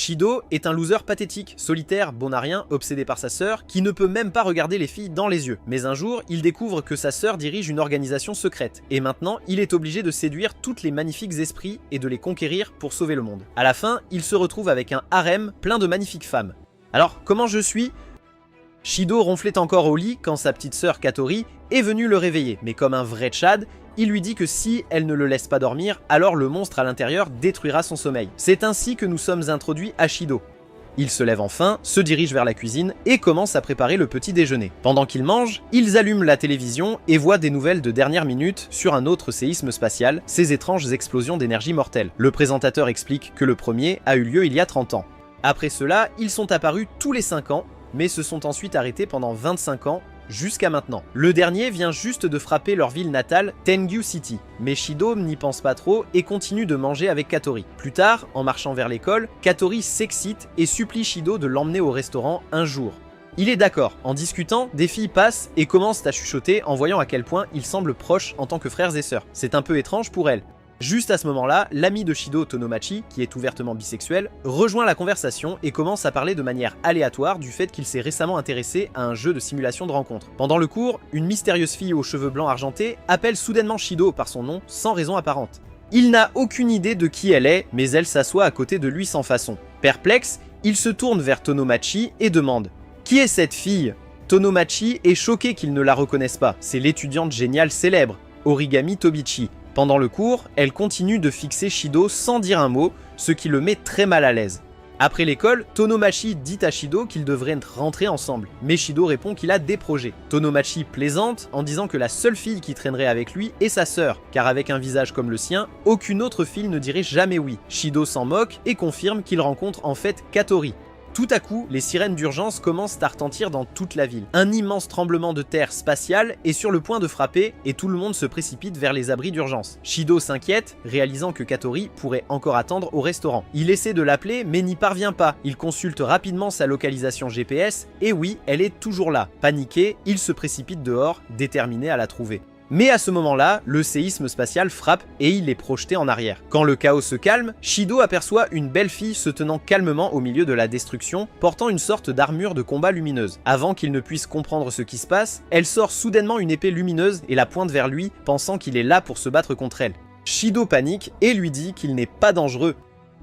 Shido est un loser pathétique, solitaire, bon à rien, obsédé par sa sœur, qui ne peut même pas regarder les filles dans les yeux. Mais un jour, il découvre que sa sœur dirige une organisation secrète, et maintenant, il est obligé de séduire toutes les magnifiques esprits et de les conquérir pour sauver le monde. À la fin, il se retrouve avec un harem plein de magnifiques femmes. Alors, comment je suis ? Shido ronflait encore au lit quand sa petite sœur Katori est venue le réveiller, mais comme un vrai Tchad, il lui dit que si elle ne le laisse pas dormir, alors le monstre à l'intérieur détruira son sommeil. C'est ainsi que nous sommes introduits à Shido. Il se lève enfin, se dirige vers la cuisine et commence à préparer le petit déjeuner. Pendant qu'ils mangent, ils allument la télévision et voient des nouvelles de dernière minute sur un autre séisme spatial, ces étranges explosions d'énergie mortelle. Le présentateur explique que le premier a eu lieu il y a 30 ans. Après cela, ils sont apparus tous les 5 ans, mais se sont ensuite arrêtés pendant 25 ans, jusqu'à maintenant. Le dernier vient juste de frapper leur ville natale, Tengu City, mais Shido n'y pense pas trop et continue de manger avec Katori. Plus tard, en marchant vers l'école, Katori s'excite et supplie Shido de l'emmener au restaurant un jour. Il est d'accord. En discutant, des filles passent et commencent à chuchoter en voyant à quel point ils semblent proches en tant que frères et sœurs. C'est un peu étrange pour elles. Juste à ce moment-là, l'ami de Shido, Tonomachi, qui est ouvertement bisexuel, rejoint la conversation et commence à parler de manière aléatoire du fait qu'il s'est récemment intéressé à un jeu de simulation de rencontre. Pendant le cours, une mystérieuse fille aux cheveux blancs argentés appelle soudainement Shido par son nom sans raison apparente. Il n'a aucune idée de qui elle est, mais elle s'assoit à côté de lui sans façon. Perplexe, il se tourne vers Tonomachi et demande « Qui est cette fille ?» Tonomachi est choqué qu'il ne la reconnaisse pas, c'est l'étudiante géniale célèbre, Origami Tobichi. Pendant le cours, elle continue de fixer Shido sans dire un mot, ce qui le met très mal à l'aise. Après l'école, Tonomachi dit à Shido qu'ils devraient rentrer ensemble, mais Shido répond qu'il a des projets. Tonomachi plaisante en disant que la seule fille qui traînerait avec lui est sa sœur, car avec un visage comme le sien, aucune autre fille ne dirait jamais oui. Shido s'en moque et confirme qu'il rencontre en fait Katori. Tout à coup, les sirènes d'urgence commencent à retentir dans toute la ville. Un immense tremblement de terre spatial est sur le point de frapper et tout le monde se précipite vers les abris d'urgence. Shido s'inquiète, réalisant que Katori pourrait encore attendre au restaurant. Il essaie de l'appeler mais n'y parvient pas. Il consulte rapidement sa localisation GPS et oui, elle est toujours là. Paniqué, il se précipite dehors, déterminé à la trouver. Mais à ce moment-là, le séisme spatial frappe et il est projeté en arrière. Quand le chaos se calme, Shido aperçoit une belle fille se tenant calmement au milieu de la destruction, portant une sorte d'armure de combat lumineuse. Avant qu'il ne puisse comprendre ce qui se passe, elle sort soudainement une épée lumineuse et la pointe vers lui, pensant qu'il est là pour se battre contre elle. Shido panique et lui dit qu'il n'est pas dangereux.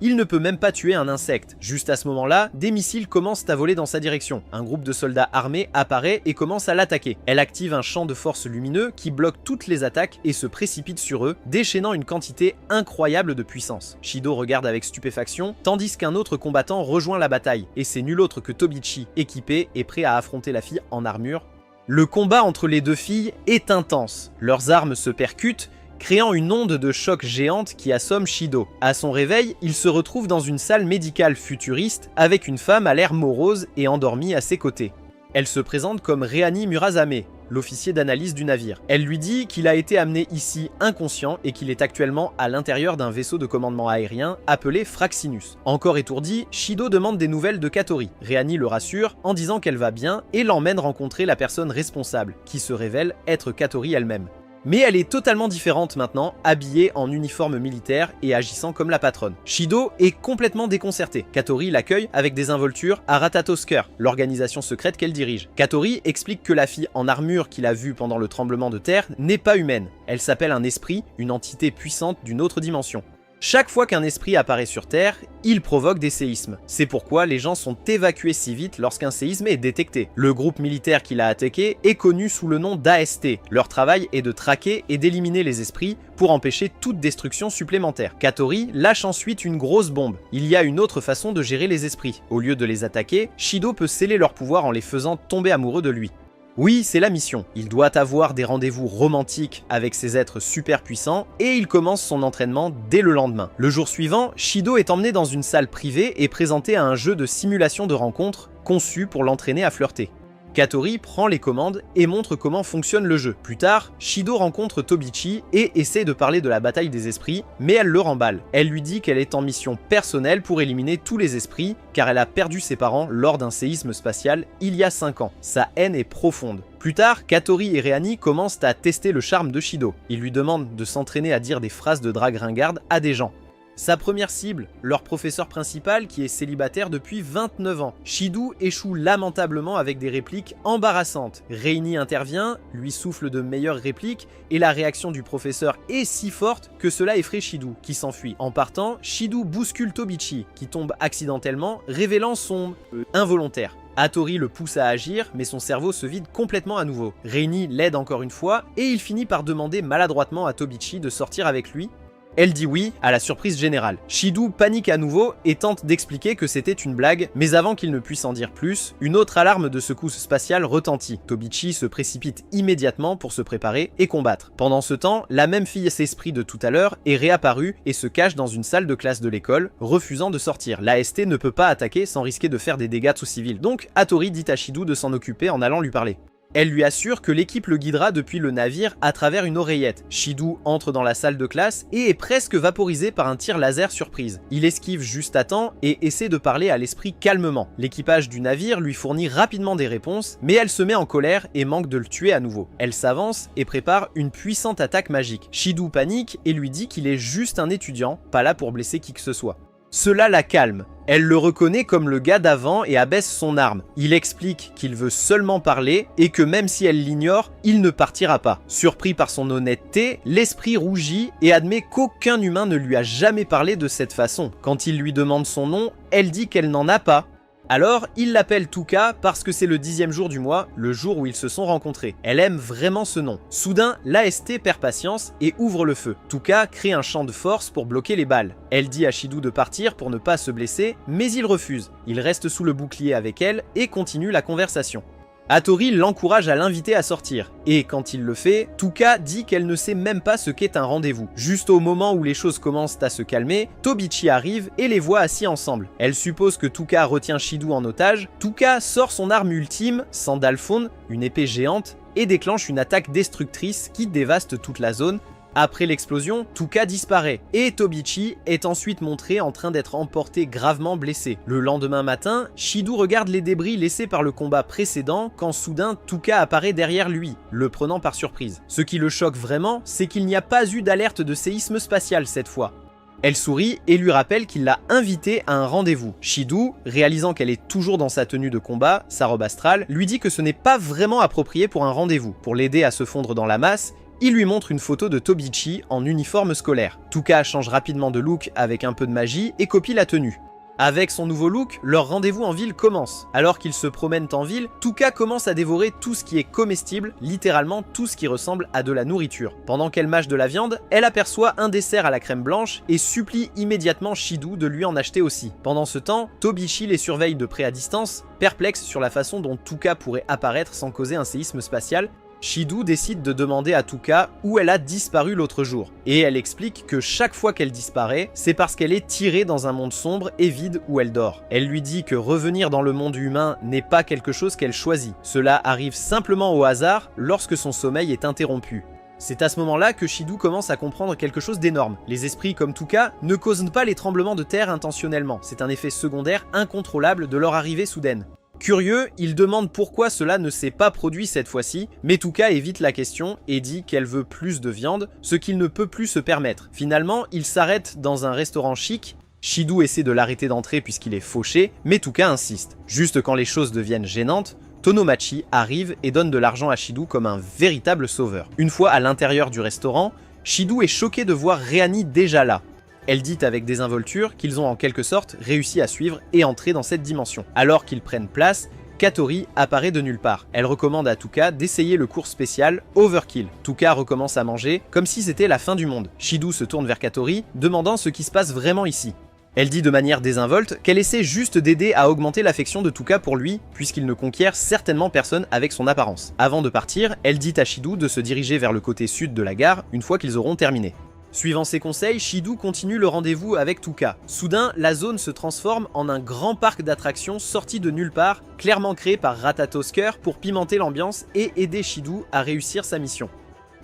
Il ne peut même pas tuer un insecte. Juste à ce moment-là, des missiles commencent à voler dans sa direction. Un groupe de soldats armés apparaît et commence à l'attaquer. Elle active un champ de force lumineux qui bloque toutes les attaques et se précipite sur eux, déchaînant une quantité incroyable de puissance. Shido regarde avec stupéfaction, tandis qu'un autre combattant rejoint la bataille, et c'est nul autre que Tobichi, équipé et prêt à affronter la fille en armure. Le combat entre les deux filles est intense. Leurs armes se percutent, créant une onde de choc géante qui assomme Shido. À son réveil, il se retrouve dans une salle médicale futuriste avec une femme à l'air morose et endormie à ses côtés. Elle se présente comme Reani Murasame, l'officier d'analyse du navire. Elle lui dit qu'il a été amené ici inconscient et qu'il est actuellement à l'intérieur d'un vaisseau de commandement aérien appelé Fraxinus. Encore étourdi, Shido demande des nouvelles de Katori. Reani le rassure en disant qu'elle va bien et l'emmène rencontrer la personne responsable, qui se révèle être Katori elle-même. Mais elle est totalement différente maintenant, habillée en uniforme militaire et agissant comme la patronne. Shido est complètement déconcerté. Katori l'accueille avec des involtures à Ratatosker, l'organisation secrète qu'elle dirige. Katori explique que la fille en armure qu'il a vue pendant le tremblement de terre n'est pas humaine. Elle s'appelle un esprit, une entité puissante d'une autre dimension. Chaque fois qu'un esprit apparaît sur Terre, il provoque des séismes. C'est pourquoi les gens sont évacués si vite lorsqu'un séisme est détecté. Le groupe militaire qui l'a attaqué est connu sous le nom d'AST. Leur travail est de traquer et d'éliminer les esprits pour empêcher toute destruction supplémentaire. Katori lâche ensuite une grosse bombe. Il y a une autre façon de gérer les esprits. Au lieu de les attaquer, Shido peut sceller leur pouvoir en les faisant tomber amoureux de lui. Oui, c'est la mission. Il doit avoir des rendez-vous romantiques avec ces êtres super puissants et il commence son entraînement dès le lendemain. Le jour suivant, Shido est emmené dans une salle privée et présenté à un jeu de simulation de rencontre conçu pour l'entraîner à flirter. Katori prend les commandes et montre comment fonctionne le jeu. Plus tard, Shido rencontre Tobichi et essaie de parler de la bataille des esprits, mais elle le remballe. Elle lui dit qu'elle est en mission personnelle pour éliminer tous les esprits, car elle a perdu ses parents lors d'un séisme spatial il y a 5 ans. Sa haine est profonde. Plus tard, Katori et Reani commencent à tester le charme de Shido. Ils lui demandent de s'entraîner à dire des phrases de drague ringarde à des gens. Sa première cible, leur professeur principal qui est célibataire depuis 29 ans. Shido échoue lamentablement avec des répliques embarrassantes. Reini intervient, lui souffle de meilleures répliques et la réaction du professeur est si forte que cela effraie Shido qui s'enfuit. En partant, Shido bouscule Tobichi qui tombe accidentellement, révélant son involontaire. Hattori le pousse à agir, mais son cerveau se vide complètement à nouveau. Reini l'aide encore une fois, et il finit par demander maladroitement à Tobichi de sortir avec lui. Elle dit oui, à la surprise générale. Shido panique à nouveau et tente d'expliquer que c'était une blague, mais avant qu'il ne puisse en dire plus, une autre alarme de secousse spatiale retentit. Tobichi se précipite immédiatement pour se préparer et combattre. Pendant ce temps, la même fille esprit de tout à l'heure est réapparue et se cache dans une salle de classe de l'école, refusant de sortir. L'AST ne peut pas attaquer sans risquer de faire des dégâts aux civils, donc Hattori dit à Shido de s'en occuper en allant lui parler. Elle lui assure que l'équipe le guidera depuis le navire à travers une oreillette. Shido entre dans la salle de classe et est presque vaporisé par un tir laser surprise. Il esquive juste à temps et essaie de parler à l'esprit calmement. L'équipage du navire lui fournit rapidement des réponses, mais elle se met en colère et manque de le tuer à nouveau. Elle s'avance et prépare une puissante attaque magique. Shido panique et lui dit qu'il est juste un étudiant, pas là pour blesser qui que ce soit. Cela la calme. Elle le reconnaît comme le gars d'avant et abaisse son arme. Il explique qu'il veut seulement parler et que même si elle l'ignore, il ne partira pas. Surpris par son honnêteté, l'esprit rougit et admet qu'aucun humain ne lui a jamais parlé de cette façon. Quand il lui demande son nom, elle dit qu'elle n'en a pas. Alors, il l'appelle Tuka parce que c'est le 10e jour du mois, le jour où ils se sont rencontrés. Elle aime vraiment ce nom. Soudain, l'AST perd patience et ouvre le feu. Tuka crée un champ de force pour bloquer les balles. Elle dit à Shido de partir pour ne pas se blesser, mais il refuse. Il reste sous le bouclier avec elle et continue la conversation. Hattori l'encourage à l'inviter à sortir, et quand il le fait, Tuka dit qu'elle ne sait même pas ce qu'est un rendez-vous. Juste au moment où les choses commencent à se calmer, Tobichi arrive et les voit assis ensemble. Elle suppose que Tuka retient Shido en otage. Tuka sort son arme ultime, Sandalphone, une épée géante, et déclenche une attaque destructrice qui dévaste toute la zone. Après l'explosion, Tuka disparaît et Tobichi est ensuite montré en train d'être emporté gravement blessé. Le lendemain matin, Shido regarde les débris laissés par le combat précédent quand soudain Tuka apparaît derrière lui, le prenant par surprise. Ce qui le choque vraiment, c'est qu'il n'y a pas eu d'alerte de séisme spatial cette fois. Elle sourit et lui rappelle qu'il l'a invitée à un rendez-vous. Shido, réalisant qu'elle est toujours dans sa tenue de combat, sa robe astrale, lui dit que ce n'est pas vraiment approprié pour un rendez-vous. Pour l'aider à se fondre dans la masse, il lui montre une photo de Tobichi en uniforme scolaire. Tuka change rapidement de look avec un peu de magie et copie la tenue. Avec son nouveau look, leur rendez-vous en ville commence. Alors qu'ils se promènent en ville, Tuka commence à dévorer tout ce qui est comestible, littéralement tout ce qui ressemble à de la nourriture. Pendant qu'elle mâche de la viande, elle aperçoit un dessert à la crème blanche et supplie immédiatement Shido de lui en acheter aussi. Pendant ce temps, Tobichi les surveille de près à distance, perplexe sur la façon dont Tuka pourrait apparaître sans causer un séisme spatial. Shido décide de demander à Tuka où elle a disparu l'autre jour, et elle explique que chaque fois qu'elle disparaît, c'est parce qu'elle est tirée dans un monde sombre et vide où elle dort. Elle lui dit que revenir dans le monde humain n'est pas quelque chose qu'elle choisit, cela arrive simplement au hasard lorsque son sommeil est interrompu. C'est à ce moment-là que Shido commence à comprendre quelque chose d'énorme. Les esprits comme Tuka ne causent pas les tremblements de terre intentionnellement, c'est un effet secondaire incontrôlable de leur arrivée soudaine. Curieux, il demande pourquoi cela ne s'est pas produit cette fois-ci, mais Tuka évite la question et dit qu'elle veut plus de viande, ce qu'il ne peut plus se permettre. Finalement, il s'arrête dans un restaurant chic. Shido essaie de l'arrêter d'entrer puisqu'il est fauché, mais Tuka insiste. Juste quand les choses deviennent gênantes, Tonomachi arrive et donne de l'argent à Shido comme un véritable sauveur. Une fois à l'intérieur du restaurant, Shido est choqué de voir Reani déjà là. Elle dit avec désinvolture qu'ils ont en quelque sorte réussi à suivre et entrer dans cette dimension. Alors qu'ils prennent place, Katori apparaît de nulle part. Elle recommande à Tuka d'essayer le cours spécial Overkill. Tuka recommence à manger comme si c'était la fin du monde. Shido se tourne vers Katori, demandant ce qui se passe vraiment ici. Elle dit de manière désinvolte qu'elle essaie juste d'aider à augmenter l'affection de Tuka pour lui, puisqu'il ne conquiert certainement personne avec son apparence. Avant de partir, elle dit à Shido de se diriger vers le côté sud de la gare une fois qu'ils auront terminé. Suivant ses conseils, Shido continue le rendez-vous avec Tuka. Soudain, la zone se transforme en un grand parc d'attractions sorti de nulle part, clairement créé par Ratatosker pour pimenter l'ambiance et aider Shido à réussir sa mission.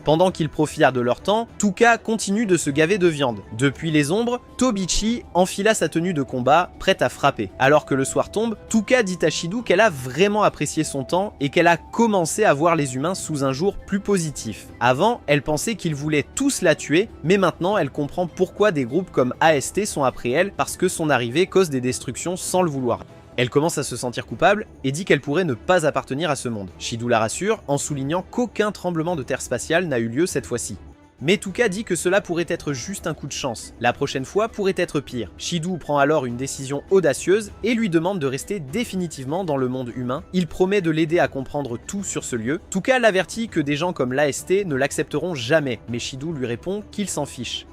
Pendant qu'ils profitent de leur temps, Tuka continue de se gaver de viande. Depuis les ombres, Tobichi enfila sa tenue de combat, prête à frapper. Alors que le soir tombe, Tuka dit à Shido qu'elle a vraiment apprécié son temps et qu'elle a commencé à voir les humains sous un jour plus positif. Avant, elle pensait qu'ils voulaient tous la tuer, mais maintenant elle comprend pourquoi des groupes comme AST sont après elle, parce que son arrivée cause des destructions sans le vouloir. Elle commence à se sentir coupable et dit qu'elle pourrait ne pas appartenir à ce monde. Shido la rassure en soulignant qu'aucun tremblement de terre spatiale n'a eu lieu cette fois-ci. Mais Tuka dit que cela pourrait être juste un coup de chance. La prochaine fois pourrait être pire. Shido prend alors une décision audacieuse et lui demande de rester définitivement dans le monde humain. Il promet de l'aider à comprendre tout sur ce lieu. Tuka l'avertit que des gens comme l'AST ne l'accepteront jamais, mais Shido lui répond qu'il s'en fiche.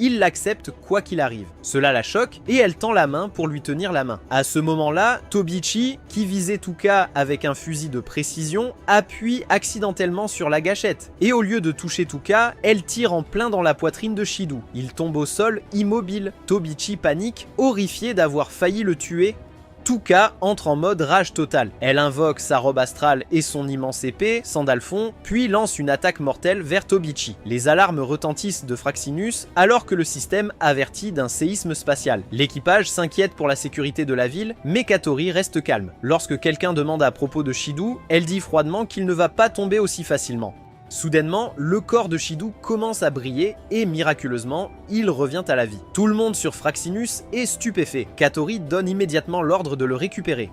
Il l'accepte quoi qu'il arrive. Cela la choque et elle tend la main pour lui tenir la main. À ce moment-là, Tobichi, qui visait Tuka avec un fusil de précision, appuie accidentellement sur la gâchette. Et au lieu de toucher Tuka, elle tire en plein dans la poitrine de Shido. Il tombe au sol, immobile. Tobichi panique, horrifié d'avoir failli le tuer. Tuka entre en mode rage totale. Elle invoque sa robe astrale et son immense épée, Sandalphon, puis lance une attaque mortelle vers Tobichi. Les alarmes retentissent de Fraxinus alors que le système avertit d'un séisme spatial. L'équipage s'inquiète pour la sécurité de la ville, mais Katori reste calme. Lorsque quelqu'un demande à propos de Shido, elle dit froidement qu'il ne va pas tomber aussi facilement. Soudainement, le corps de Shido commence à briller et miraculeusement, il revient à la vie. Tout le monde sur Fraxinus est stupéfait. Katori donne immédiatement l'ordre de le récupérer.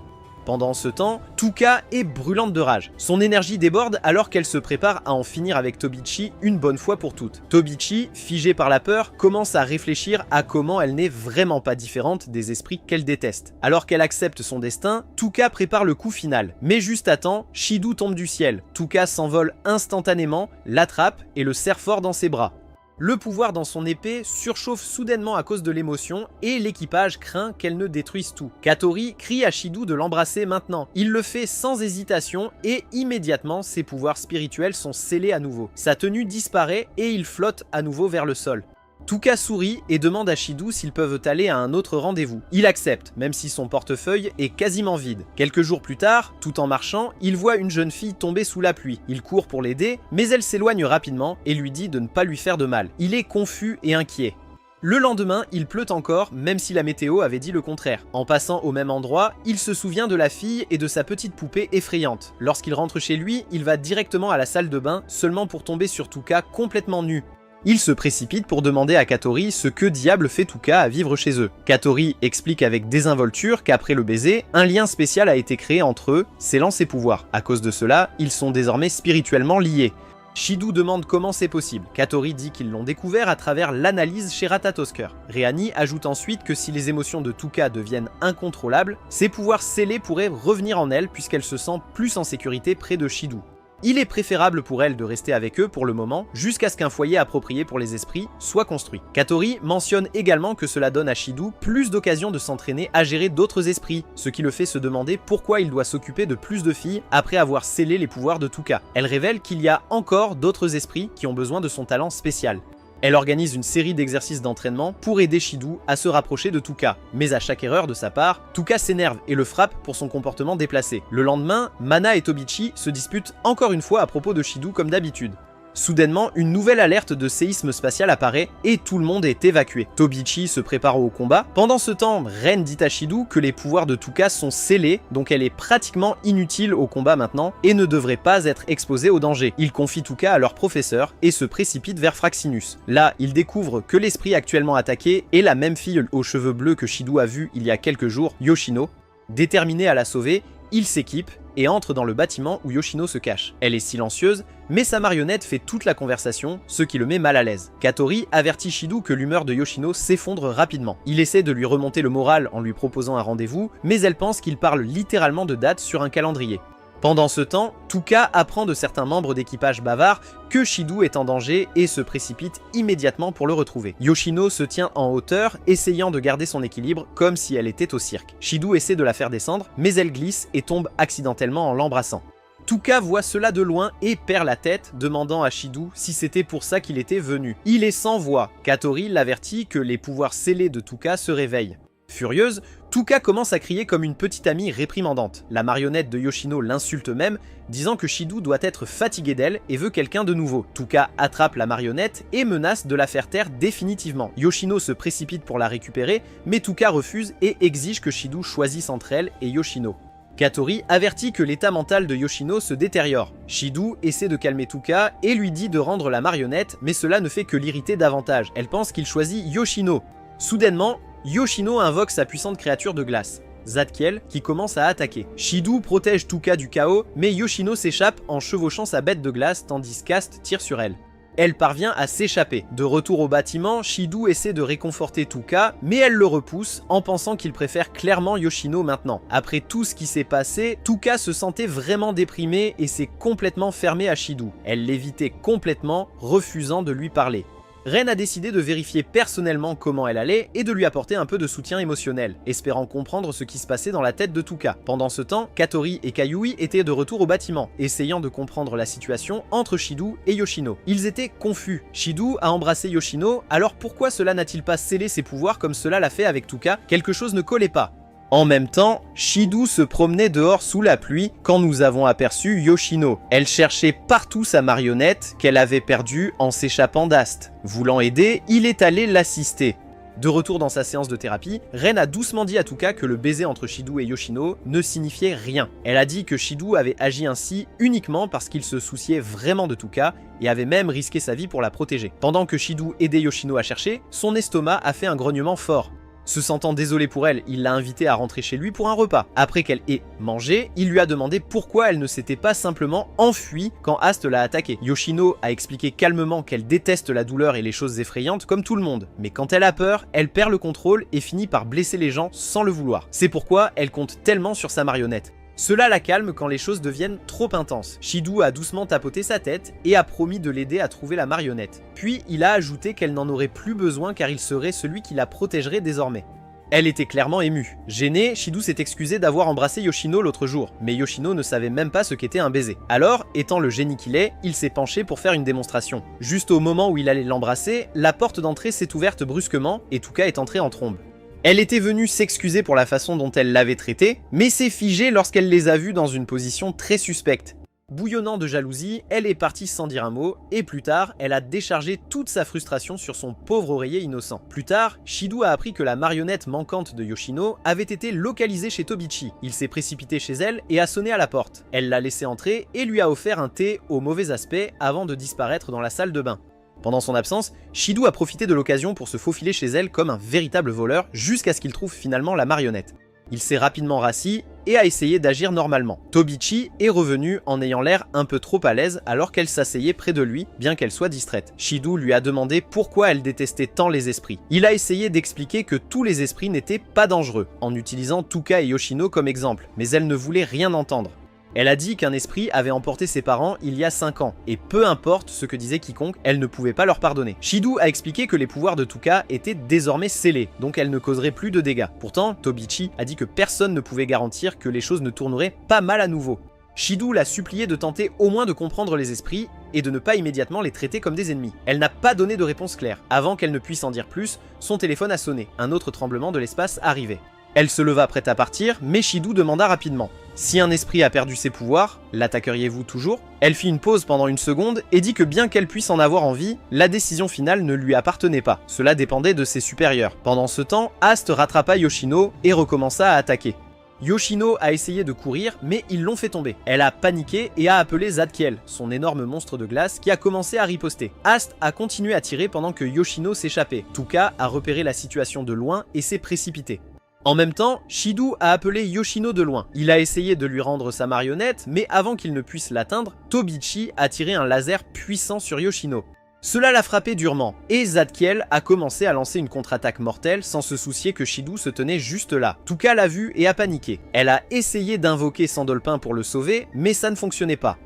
Pendant ce temps, Tuka est brûlante de rage. Son énergie déborde alors qu'elle se prépare à en finir avec Tobichi une bonne fois pour toutes. Tobichi, figée par la peur, commence à réfléchir à comment elle n'est vraiment pas différente des esprits qu'elle déteste. Alors qu'elle accepte son destin, Tuka prépare le coup final. Mais juste à temps, Shido tombe du ciel. Tuka s'envole instantanément, l'attrape et le serre fort dans ses bras. Le pouvoir dans son épée surchauffe soudainement à cause de l'émotion et l'équipage craint qu'elle ne détruise tout. Katori crie à Shido de l'embrasser maintenant. Il le fait sans hésitation et immédiatement ses pouvoirs spirituels sont scellés à nouveau. Sa tenue disparaît et il flotte à nouveau vers le sol. Tuka sourit et demande à Shido s'ils peuvent aller à un autre rendez-vous. Il accepte, même si son portefeuille est quasiment vide. Quelques jours plus tard, tout en marchant, il voit une jeune fille tomber sous la pluie. Il court pour l'aider, mais elle s'éloigne rapidement et lui dit de ne pas lui faire de mal. Il est confus et inquiet. Le lendemain, il pleut encore, même si la météo avait dit le contraire. En passant au même endroit, il se souvient de la fille et de sa petite poupée effrayante. Lorsqu'il rentre chez lui, il va directement à la salle de bain, seulement pour tomber sur Tuka complètement nue. Il se précipite pour demander à Katori ce que diable fait Tuka à vivre chez eux. Katori explique avec désinvolture qu'après le baiser, un lien spécial a été créé entre eux, scellant ses pouvoirs. À cause de cela, ils sont désormais spirituellement liés. Shido demande comment c'est possible. Katori dit qu'ils l'ont découvert à travers l'analyse chez Ratatosker. Rehani ajoute ensuite que si les émotions de Tuka deviennent incontrôlables, ses pouvoirs scellés pourraient revenir en elle puisqu'elle se sent plus en sécurité près de Shido. Il est préférable pour elle de rester avec eux pour le moment, jusqu'à ce qu'un foyer approprié pour les esprits soit construit. Katori mentionne également que cela donne à Shido plus d'occasions de s'entraîner à gérer d'autres esprits, ce qui le fait se demander pourquoi il doit s'occuper de plus de filles après avoir scellé les pouvoirs de Tuka. Elle révèle qu'il y a encore d'autres esprits qui ont besoin de son talent spécial. Elle organise une série d'exercices d'entraînement pour aider Shido à se rapprocher de Tuka. Mais à chaque erreur de sa part, Tuka s'énerve et le frappe pour son comportement déplacé. Le lendemain, Mana et Tobichi se disputent encore une fois à propos de Shido comme d'habitude. Soudainement, une nouvelle alerte de séisme spatial apparaît et tout le monde est évacué. Tobichi se prépare au combat. Pendant ce temps, Ren dit à Shido que les pouvoirs de Tuka sont scellés, donc elle est pratiquement inutile au combat maintenant et ne devrait pas être exposée au danger. Il confie Tuka à leur professeur et se précipite vers Fraxinus. Là, il découvre que l'esprit actuellement attaqué est la même fille aux cheveux bleus que Shido a vue il y a quelques jours, Yoshino. Déterminé à la sauver, il s'équipe et entre dans le bâtiment où Yoshino se cache. Elle est silencieuse, mais sa marionnette fait toute la conversation, ce qui le met mal à l'aise. Katori avertit Shido que l'humeur de Yoshino s'effondre rapidement. Il essaie de lui remonter le moral en lui proposant un rendez-vous, mais elle pense qu'il parle littéralement de dates sur un calendrier. Pendant ce temps, Tuka apprend de certains membres d'équipage bavards que Shido est en danger et se précipite immédiatement pour le retrouver. Yoshino se tient en hauteur, essayant de garder son équilibre comme si elle était au cirque. Shido essaie de la faire descendre, mais elle glisse et tombe accidentellement en l'embrassant. Tuka voit cela de loin et perd la tête, demandant à Shido si c'était pour ça qu'il était venu. Il est sans voix. Katori l'avertit que les pouvoirs scellés de Tuka se réveillent. Furieuse, Tuka commence à crier comme une petite amie réprimandante. La marionnette de Yoshino l'insulte même, disant que Shido doit être fatigué d'elle et veut quelqu'un de nouveau. Tuka attrape la marionnette et menace de la faire taire définitivement. Yoshino se précipite pour la récupérer, mais Tuka refuse et exige que Shido choisisse entre elle et Yoshino. Katori avertit que l'état mental de Yoshino se détériore. Shido essaie de calmer Tuka et lui dit de rendre la marionnette, mais cela ne fait que l'irriter davantage. Elle pense qu'il choisit Yoshino. Soudainement, Yoshino invoque sa puissante créature de glace, Zadkiel, qui commence à attaquer. Shido protège Tuka du chaos, mais Yoshino s'échappe en chevauchant sa bête de glace tandis qu'Ast tire sur elle. Elle parvient à s'échapper. De retour au bâtiment, Shido essaie de réconforter Tuka, mais elle le repousse en pensant qu'il préfère clairement Yoshino maintenant. Après tout ce qui s'est passé, Tuka se sentait vraiment déprimée et s'est complètement fermée à Shido. Elle l'évitait complètement, refusant de lui parler. Ren a décidé de vérifier personnellement comment elle allait et de lui apporter un peu de soutien émotionnel, espérant comprendre ce qui se passait dans la tête de Tuka. Pendant ce temps, Katori et Kayui étaient de retour au bâtiment, essayant de comprendre la situation entre Shido et Yoshino. Ils étaient confus. Shido a embrassé Yoshino, alors pourquoi cela n'a-t-il pas scellé ses pouvoirs comme cela l'a fait avec Tuka? Quelque chose ne collait pas. En même temps, Shido se promenait dehors sous la pluie quand nous avons aperçu Yoshino. Elle cherchait partout sa marionnette qu'elle avait perdue en s'échappant d'Ast. Voulant aider, il est allé l'assister. De retour dans sa séance de thérapie, Ren a doucement dit à Tuka que le baiser entre Shido et Yoshino ne signifiait rien. Elle a dit que Shido avait agi ainsi uniquement parce qu'il se souciait vraiment de Tuka et avait même risqué sa vie pour la protéger. Pendant que Shido aidait Yoshino à chercher, son estomac a fait un grognement fort. Se sentant désolé pour elle, il l'a invitée à rentrer chez lui pour un repas. Après qu'elle ait mangé, il lui a demandé pourquoi elle ne s'était pas simplement enfuie quand Ast l'a attaquée. Yoshino a expliqué calmement qu'elle déteste la douleur et les choses effrayantes comme tout le monde. Mais quand elle a peur, elle perd le contrôle et finit par blesser les gens sans le vouloir. C'est pourquoi elle compte tellement sur sa marionnette. Cela la calme quand les choses deviennent trop intenses. Shido a doucement tapoté sa tête et a promis de l'aider à trouver la marionnette. Puis il a ajouté qu'elle n'en aurait plus besoin car il serait celui qui la protégerait désormais. Elle était clairement émue. Gênée, Shido s'est excusé d'avoir embrassé Yoshino l'autre jour, mais Yoshino ne savait même pas ce qu'était un baiser. Alors, étant le génie qu'il est, il s'est penché pour faire une démonstration. Juste au moment où il allait l'embrasser, la porte d'entrée s'est ouverte brusquement et Tuka est entrée en trombe. Elle était venue s'excuser pour la façon dont elle l'avait traité, mais s'est figée lorsqu'elle les a vus dans une position très suspecte. Bouillonnant de jalousie, elle est partie sans dire un mot, et plus tard, elle a déchargé toute sa frustration sur son pauvre oreiller innocent. Plus tard, Shido a appris que la marionnette manquante de Yoshino avait été localisée chez Tobichi. Il s'est précipité chez elle et a sonné à la porte. Elle l'a laissé entrer et lui a offert un thé au mauvais aspect avant de disparaître dans la salle de bain. Pendant son absence, Shido a profité de l'occasion pour se faufiler chez elle comme un véritable voleur jusqu'à ce qu'il trouve finalement la marionnette. Il s'est rapidement rassis et a essayé d'agir normalement. Tobichi est revenue en ayant l'air un peu trop à l'aise alors qu'elle s'asseyait près de lui, bien qu'elle soit distraite. Shido lui a demandé pourquoi elle détestait tant les esprits. Il a essayé d'expliquer que tous les esprits n'étaient pas dangereux, en utilisant Tuka et Yoshino comme exemple, mais elle ne voulait rien entendre. Elle a dit qu'un esprit avait emporté ses parents il y a 5 ans, et peu importe ce que disait quiconque, elle ne pouvait pas leur pardonner. Shido a expliqué que les pouvoirs de Tuka étaient désormais scellés, donc elle ne causerait plus de dégâts. Pourtant, Tobichi a dit que personne ne pouvait garantir que les choses ne tourneraient pas mal à nouveau. Shido l'a supplié de tenter au moins de comprendre les esprits et de ne pas immédiatement les traiter comme des ennemis. Elle n'a pas donné de réponse claire. Avant qu'elle ne puisse en dire plus, son téléphone a sonné. Un autre tremblement de l'espace arrivait. Elle se leva prête à partir, mais Shido demanda rapidement « Si un esprit a perdu ses pouvoirs, l'attaqueriez-vous toujours ?» Elle fit une pause pendant une seconde et dit que bien qu'elle puisse en avoir envie, la décision finale ne lui appartenait pas. Cela dépendait de ses supérieurs. Pendant ce temps, Ast rattrapa Yoshino et recommença à attaquer. Yoshino a essayé de courir, mais ils l'ont fait tomber. Elle a paniqué et a appelé Zadkiel, son énorme monstre de glace, qui a commencé à riposter. Ast a continué à tirer pendant que Yoshino s'échappait. Tuka a repéré la situation de loin et s'est précipité. En même temps, Shido a appelé Yoshino de loin. Il a essayé de lui rendre sa marionnette, mais avant qu'il ne puisse l'atteindre, Tobichi a tiré un laser puissant sur Yoshino. Cela l'a frappé durement, et Zadkiel a commencé à lancer une contre-attaque mortelle sans se soucier que Shido se tenait juste là. Tuka l'a vu et a paniqué. Elle a essayé d'invoquer Sandolpin pour le sauver, mais ça ne fonctionnait pas.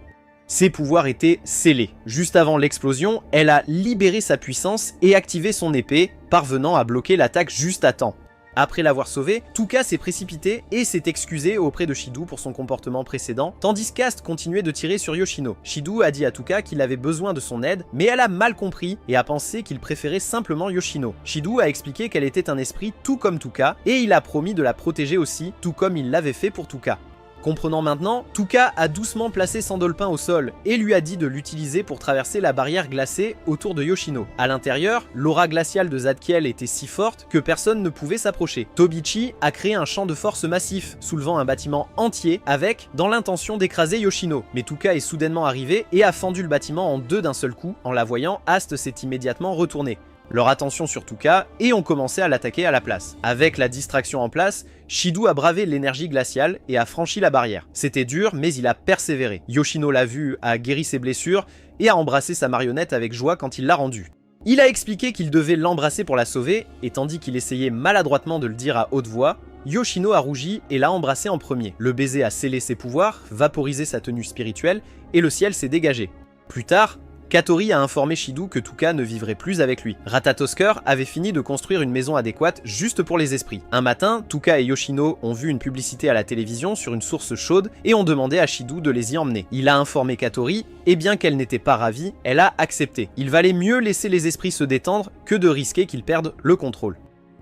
Ses pouvoirs étaient scellés. Juste avant l'explosion, elle a libéré sa puissance et activé son épée, parvenant à bloquer l'attaque juste à temps. Après l'avoir sauvé, Tuka s'est précipité et s'est excusé auprès de Shido pour son comportement précédent, tandis qu'Ast continuait de tirer sur Yoshino. Shido a dit à Tuka qu'il avait besoin de son aide, mais elle a mal compris et a pensé qu'il préférait simplement Yoshino. Shido a expliqué qu'elle était un esprit tout comme Tuka, et il a promis de la protéger aussi, tout comme il l'avait fait pour Tuka. Comprenant maintenant, Tuka a doucement placé Sandolpin au sol et lui a dit de l'utiliser pour traverser la barrière glacée autour de Yoshino. À l'intérieur, l'aura glaciale de Zadkiel était si forte que personne ne pouvait s'approcher. Tobichi a créé un champ de force massif, soulevant un bâtiment entier avec dans l'intention d'écraser Yoshino. Mais Tuka est soudainement arrivé et a fendu le bâtiment en deux d'un seul coup. En la voyant, Ast s'est immédiatement retourné. Leur attention sur Tuka et ont commencé à l'attaquer à la place. Avec la distraction en place, Shido a bravé l'énergie glaciale et a franchi la barrière. C'était dur, mais il a persévéré. Yoshino l'a vu, a guéri ses blessures et a embrassé sa marionnette avec joie quand il l'a rendue. Il a expliqué qu'il devait l'embrasser pour la sauver, et tandis qu'il essayait maladroitement de le dire à haute voix, Yoshino a rougi et l'a embrassé en premier. Le baiser a scellé ses pouvoirs, vaporisé sa tenue spirituelle, et le ciel s'est dégagé. Plus tard, Katori a informé Shido que Tuka ne vivrait plus avec lui. Ratatosker avait fini de construire une maison adéquate juste pour les esprits. Un matin, Tuka et Yoshino ont vu une publicité à la télévision sur une source chaude et ont demandé à Shido de les y emmener. Il a informé Katori, et bien qu'elle n'était pas ravie, elle a accepté. Il valait mieux laisser les esprits se détendre que de risquer qu'ils perdent le contrôle.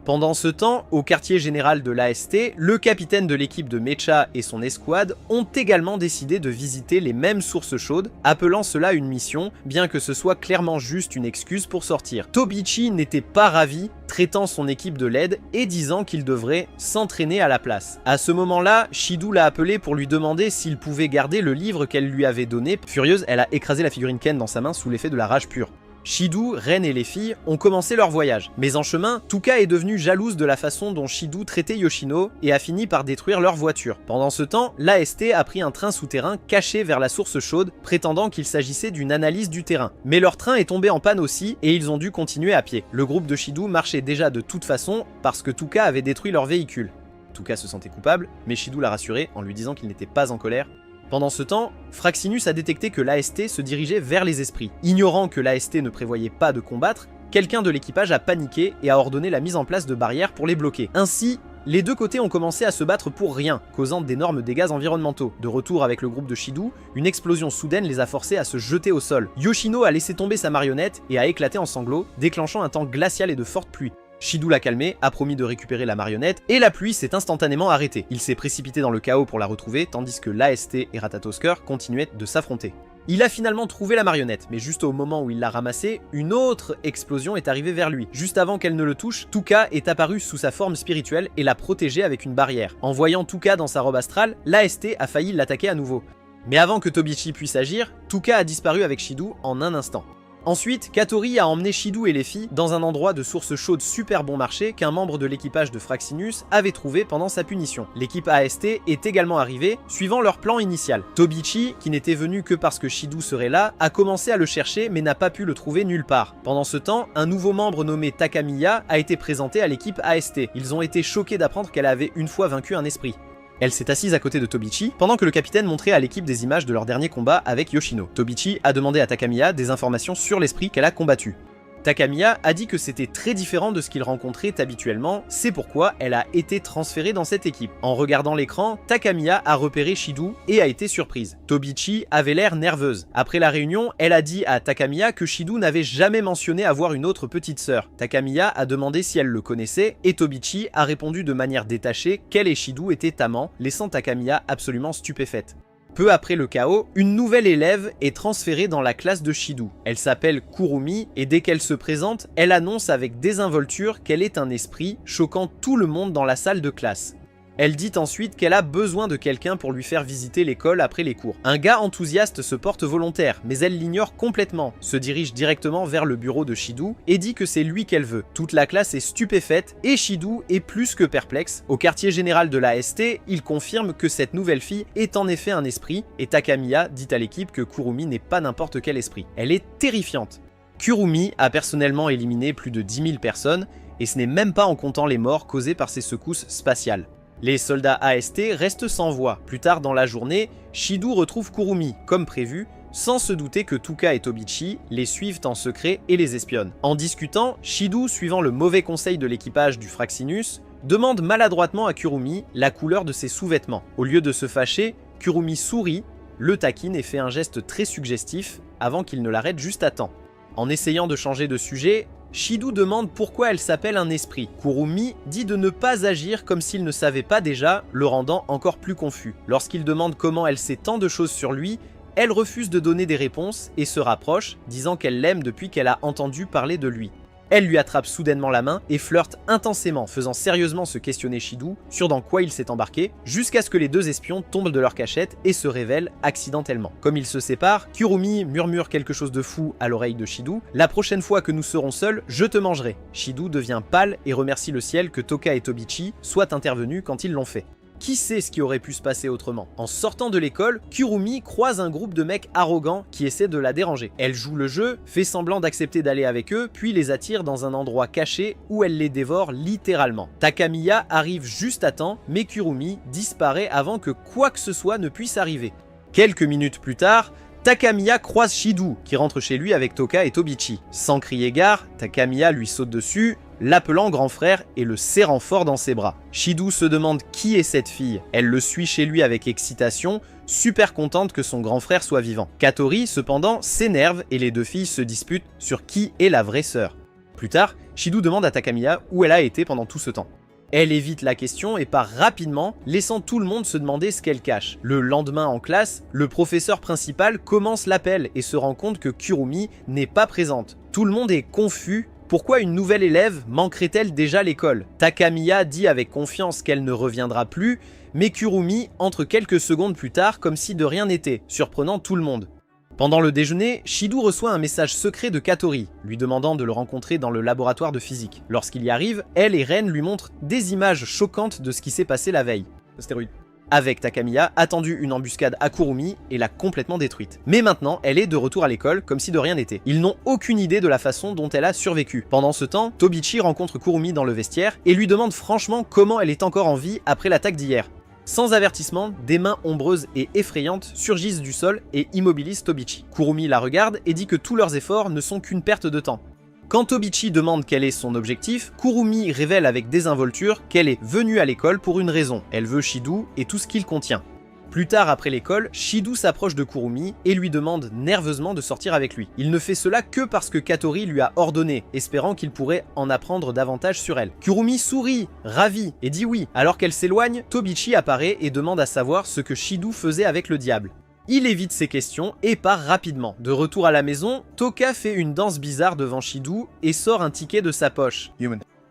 Pendant ce temps, au quartier général de l'AST, le capitaine de l'équipe de Mecha et son escouade ont également décidé de visiter les mêmes sources chaudes, appelant cela une mission, bien que ce soit clairement juste une excuse pour sortir. Tobichi n'était pas ravi, traitant son équipe de laide et disant qu'il devrait s'entraîner à la place. À ce moment-là, Shido l'a appelé pour lui demander s'il pouvait garder le livre qu'elle lui avait donné. Furieuse, elle a écrasé la figurine Ken dans sa main sous l'effet de la rage pure. Shido, Ren et les filles ont commencé leur voyage, mais en chemin, Tuka est devenue jalouse de la façon dont Shido traitait Yoshino et a fini par détruire leur voiture. Pendant ce temps, l'AST a pris un train souterrain caché vers la source chaude, prétendant qu'il s'agissait d'une analyse du terrain. Mais leur train est tombé en panne aussi et ils ont dû continuer à pied. Le groupe de Shido marchait déjà de toute façon parce que Tuka avait détruit leur véhicule. Tuka se sentait coupable, mais Shido l'a rassuré en lui disant qu'il n'était pas en colère. Pendant ce temps, Fraxinus a détecté que l'AST se dirigeait vers les esprits. Ignorant que l'AST ne prévoyait pas de combattre, quelqu'un de l'équipage a paniqué et a ordonné la mise en place de barrières pour les bloquer. Ainsi, les deux côtés ont commencé à se battre pour rien, causant d'énormes dégâts environnementaux. De retour avec le groupe de Shido, une explosion soudaine les a forcés à se jeter au sol. Yoshino a laissé tomber sa marionnette et a éclaté en sanglots, déclenchant un temps glacial et de fortes pluies. Shido l'a calmé, a promis de récupérer la marionnette, et la pluie s'est instantanément arrêtée. Il s'est précipité dans le chaos pour la retrouver, tandis que l'AST et Ratatosker continuaient de s'affronter. Il a finalement trouvé la marionnette, mais juste au moment où il l'a ramassée, une autre explosion est arrivée vers lui. Juste avant qu'elle ne le touche, Tuka est apparu sous sa forme spirituelle et l'a protégé avec une barrière. En voyant Tuka dans sa robe astrale, l'AST a failli l'attaquer à nouveau. Mais avant que Tobichi puisse agir, Tuka a disparu avec Shido en un instant. Ensuite, Katori a emmené Shido et les filles dans un endroit de source chaude super bon marché qu'un membre de l'équipage de Fraxinus avait trouvé pendant sa punition. L'équipe AST est également arrivée, suivant leur plan initial. Tobichi, qui n'était venu que parce que Shido serait là, a commencé à le chercher mais n'a pas pu le trouver nulle part. Pendant ce temps, un nouveau membre nommé Takamiya a été présenté à l'équipe AST. Ils ont été choqués d'apprendre qu'elle avait une fois vaincu un esprit. Elle s'est assise à côté de Tobichi, pendant que le capitaine montrait à l'équipe des images de leur dernier combat avec Yoshino. Tobichi a demandé à Takamiya des informations sur l'esprit qu'elle a combattu. Takamiya a dit que c'était très différent de ce qu'il rencontrait habituellement, c'est pourquoi elle a été transférée dans cette équipe. En regardant l'écran, Takamiya a repéré Shido et a été surprise. Tobichi avait l'air nerveuse. Après la réunion, elle a dit à Takamiya que Shido n'avait jamais mentionné avoir une autre petite sœur. Takamiya a demandé si elle le connaissait et Tobichi a répondu de manière détachée qu'elle et Shido étaient amants, laissant Takamiya absolument stupéfaite. Peu après le chaos, une nouvelle élève est transférée dans la classe de Shido. Elle s'appelle Kurumi et dès qu'elle se présente, elle annonce avec désinvolture qu'elle est un esprit, choquant tout le monde dans la salle de classe. Elle dit ensuite qu'elle a besoin de quelqu'un pour lui faire visiter l'école après les cours. Un gars enthousiaste se porte volontaire, mais elle l'ignore complètement, se dirige directement vers le bureau de Shido et dit que c'est lui qu'elle veut. Toute la classe est stupéfaite et Shido est plus que perplexe. Au quartier général de l'AST, il confirme que cette nouvelle fille est en effet un esprit et Takamiya dit à l'équipe que Kurumi n'est pas n'importe quel esprit. Elle est terrifiante. Kurumi a personnellement éliminé plus de 10 000 personnes et ce n'est même pas en comptant les morts causées par ses secousses spatiales. Les soldats AST restent sans voix. Plus tard dans la journée, Shido retrouve Kurumi, comme prévu, sans se douter que Tuka et Tobichi les suivent en secret et les espionnent. En discutant, Shido, suivant le mauvais conseil de l'équipage du Fraxinus, demande maladroitement à Kurumi la couleur de ses sous-vêtements. Au lieu de se fâcher, Kurumi sourit, le taquine et fait un geste très suggestif avant qu'il ne l'arrête juste à temps. En essayant de changer de sujet, Shidou demande pourquoi elle s'appelle un esprit. Kurumi dit de ne pas agir comme s'il ne savait pas déjà, le rendant encore plus confus. Lorsqu'il demande comment elle sait tant de choses sur lui, elle refuse de donner des réponses et se rapproche, disant qu'elle l'aime depuis qu'elle a entendu parler de lui. Elle lui attrape soudainement la main et flirte intensément, faisant sérieusement se questionner Shidou sur dans quoi il s'est embarqué, jusqu'à ce que les deux espions tombent de leur cachette et se révèlent accidentellement. Comme ils se séparent, Kurumi murmure quelque chose de fou à l'oreille de Shidou. « La prochaine fois que nous serons seuls, je te mangerai ». Shidou devient pâle et remercie le ciel que Toka et Tobichi soient intervenus quand ils l'ont fait. Qui sait ce qui aurait pu se passer autrement? En sortant de l'école, Kurumi croise un groupe de mecs arrogants qui essaient de la déranger. Elle joue le jeu, fait semblant d'accepter d'aller avec eux, puis les attire dans un endroit caché où elle les dévore littéralement. Takamiya arrive juste à temps, mais Kurumi disparaît avant que quoi que ce soit ne puisse arriver. Quelques minutes plus tard, Takamiya croise Shidou, qui rentre chez lui avec Toka et Tobichi. Sans crier gare, Takamiya lui saute dessus, l'appelant grand frère et le serrant fort dans ses bras. Shidou se demande qui est cette fille. Elle le suit chez lui avec excitation, super contente que son grand frère soit vivant. Katori, cependant, s'énerve et les deux filles se disputent sur qui est la vraie sœur. Plus tard, Shidou demande à Takamiya où elle a été pendant tout ce temps. Elle évite la question et part rapidement, laissant tout le monde se demander ce qu'elle cache. Le lendemain en classe, le professeur principal commence l'appel et se rend compte que Kurumi n'est pas présente. Tout le monde est confus. Pourquoi une nouvelle élève manquerait-elle déjà l'école? Takamiya dit avec confiance qu'elle ne reviendra plus, mais Kurumi entre quelques secondes plus tard comme si de rien n'était, surprenant tout le monde. Pendant le déjeuner, Shidou reçoit un message secret de Katori, lui demandant de le rencontrer dans le laboratoire de physique. Lorsqu'il y arrive, elle et Ren lui montrent des images choquantes de ce qui s'est passé la veille. Stéroïde. Avec Takamiya, attendu une embuscade à Kurumi et l'a complètement détruite. Mais maintenant, elle est de retour à l'école comme si de rien n'était. Ils n'ont aucune idée de la façon dont elle a survécu. Pendant ce temps, Tobichi rencontre Kurumi dans le vestiaire et lui demande franchement comment elle est encore en vie après l'attaque d'hier. Sans avertissement, des mains ombreuses et effrayantes surgissent du sol et immobilisent Tobichi. Kurumi la regarde et dit que tous leurs efforts ne sont qu'une perte de temps. Quand Tobichi demande quel est son objectif, Kurumi révèle avec désinvolture qu'elle est venue à l'école pour une raison. Elle veut Shidou et tout ce qu'il contient. Plus tard après l'école, Shidou s'approche de Kurumi et lui demande nerveusement de sortir avec lui. Il ne fait cela que parce que Katori lui a ordonné, espérant qu'il pourrait en apprendre davantage sur elle. Kurumi sourit, ravi, et dit oui. Alors qu'elle s'éloigne, Tobichi apparaît et demande à savoir ce que Shidou faisait avec le diable. Il évite ses questions et part rapidement. De retour à la maison, Toka fait une danse bizarre devant Shidou et sort un ticket de sa poche.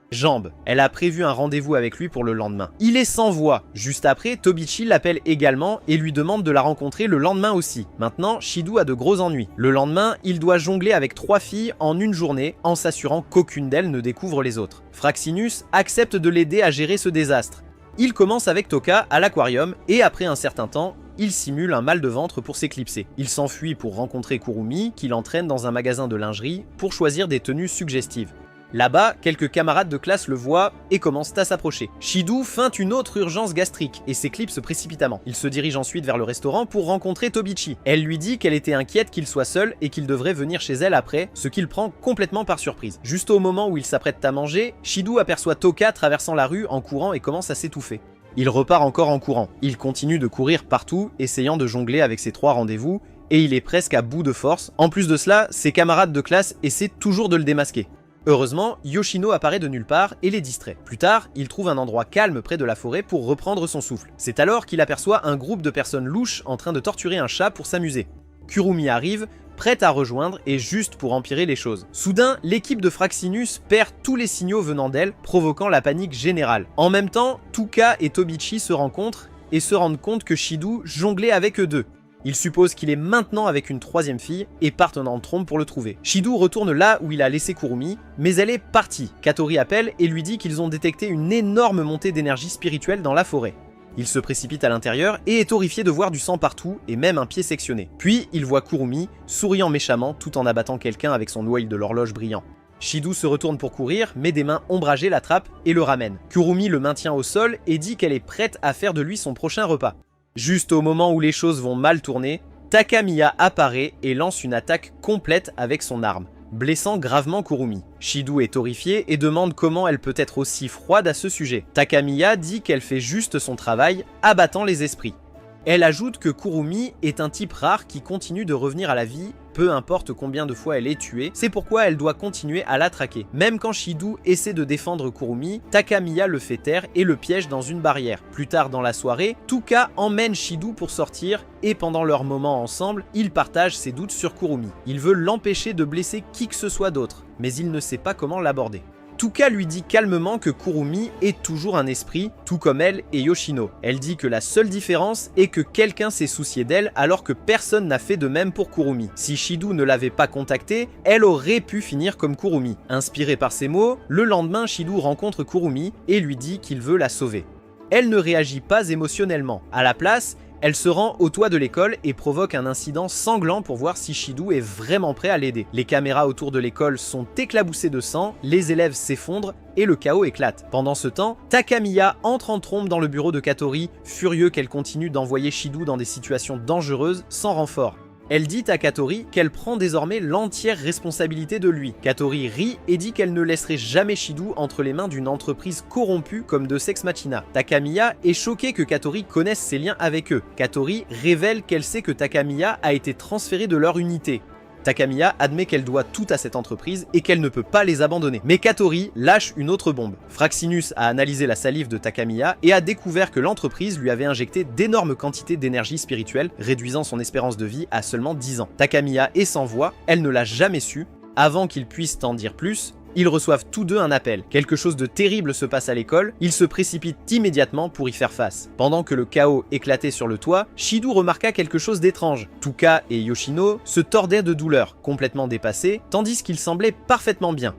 Jambes. Elle a prévu un rendez-vous avec lui pour le lendemain. Il est sans voix. Juste après, Tobichi l'appelle également et lui demande de la rencontrer le lendemain aussi. Maintenant, Shidou a de gros ennuis. Le lendemain, il doit jongler avec 3 filles en une journée en s'assurant qu'aucune d'elles ne découvre les autres. Fraxinus accepte de l'aider à gérer ce désastre. Il commence avec Toka à l'aquarium et après un certain temps, il simule un mal de ventre pour s'éclipser. Il s'enfuit pour rencontrer Kurumi qui l'entraîne dans un magasin de lingerie pour choisir des tenues suggestives. Là-bas, quelques camarades de classe le voient et commencent à s'approcher. Shidou feinte une autre urgence gastrique et s'éclipse précipitamment. Il se dirige ensuite vers le restaurant pour rencontrer Tobichi. Elle lui dit qu'elle était inquiète qu'il soit seul et qu'il devrait venir chez elle après, ce qu'il prend complètement par surprise. Juste au moment où il s'apprête à manger, Shidou aperçoit Toka traversant la rue en courant et commence à s'étouffer. Il repart encore en courant. Il continue de courir partout, essayant de jongler avec ses 3 rendez-vous, et il est presque à bout de force. En plus de cela, ses camarades de classe essaient toujours de le démasquer. Heureusement, Yoshino apparaît de nulle part et les distrait. Plus tard, il trouve un endroit calme près de la forêt pour reprendre son souffle. C'est alors qu'il aperçoit un groupe de personnes louches en train de torturer un chat pour s'amuser. Kurumi arrive, prête à rejoindre et juste pour empirer les choses. Soudain, l'équipe de Fraxinus perd tous les signaux venant d'elle, provoquant la panique générale. En même temps, Toka et Tobichi se rencontrent et se rendent compte que Shidou jonglait avec eux deux. Il suppose qu'il est maintenant avec une 3e fille et partent en trompe pour le trouver. Shidou retourne là où il a laissé Kurumi, mais elle est partie. Katori appelle et lui dit qu'ils ont détecté une énorme montée d'énergie spirituelle dans la forêt. Il se précipite à l'intérieur et est horrifié de voir du sang partout et même un pied sectionné. Puis il voit Kurumi, souriant méchamment tout en abattant quelqu'un avec son ouïe de l'horloge brillant. Shidou se retourne pour courir, mais des mains ombragées l'attrapent et le ramènent. Kurumi le maintient au sol et dit qu'elle est prête à faire de lui son prochain repas. Juste au moment où les choses vont mal tourner, Takamiya apparaît et lance une attaque complète avec son arme. blessant gravement Kurumi. Shido est horrifiée et demande comment elle peut être aussi froide à ce sujet. Takamiya dit qu'elle fait juste son travail, abattant les esprits. Elle ajoute que Kurumi est un type rare qui continue de revenir à la vie, peu importe combien de fois elle est tuée, c'est pourquoi elle doit continuer à la traquer. Même quand Shido essaie de défendre Kurumi, Takamiya le fait taire et le piège dans une barrière. Plus tard dans la soirée, Tuka emmène Shido pour sortir et pendant leur moment ensemble, il partage ses doutes sur Kurumi. Il veut l'empêcher de blesser qui que ce soit d'autre, mais il ne sait pas comment l'aborder. Tuka lui dit calmement que Kurumi est toujours un esprit, tout comme elle et Yoshino. Elle dit que la seule différence est que quelqu'un s'est soucié d'elle alors que personne n'a fait de même pour Kurumi. Si Shido ne l'avait pas contactée, elle aurait pu finir comme Kurumi. Inspiré par ces mots, le lendemain Shido rencontre Kurumi et lui dit qu'il veut la sauver. Elle ne réagit pas émotionnellement. À la place, elle se rend au toit de l'école et provoque un incident sanglant pour voir si Shido est vraiment prêt à l'aider. Les caméras autour de l'école sont éclaboussées de sang, les élèves s'effondrent et le chaos éclate. Pendant ce temps, Takamiya entre en trombe dans le bureau de Katori, furieux qu'elle continue d'envoyer Shido dans des situations dangereuses sans renfort. Elle dit à Katori qu'elle prend désormais l'entière responsabilité de lui. Katori rit et dit qu'elle ne laisserait jamais Shido entre les mains d'une entreprise corrompue comme de Sex Machina. Takamiya est choquée que Katori connaisse ses liens avec eux. Katori révèle qu'elle sait que Takamiya a été transférée de leur unité. Takamiya admet qu'elle doit tout à cette entreprise et qu'elle ne peut pas les abandonner. Mais Katori lâche une autre bombe. Fraxinus a analysé la salive de Takamiya et a découvert que l'entreprise lui avait injecté d'énormes quantités d'énergie spirituelle, réduisant son espérance de vie à seulement 10 ans. Takamiya est sans voix, elle ne l'a jamais su. Avant qu'ils puissent en dire plus, ils reçoivent tous deux un appel. Quelque chose de terrible se passe à l'école, ils se précipitent immédiatement pour y faire face. Pendant que le chaos éclatait sur le toit, Shido remarqua quelque chose d'étrange. Tuka et Yoshino se tordaient de douleur, complètement dépassés, tandis qu'ils semblaient parfaitement bien.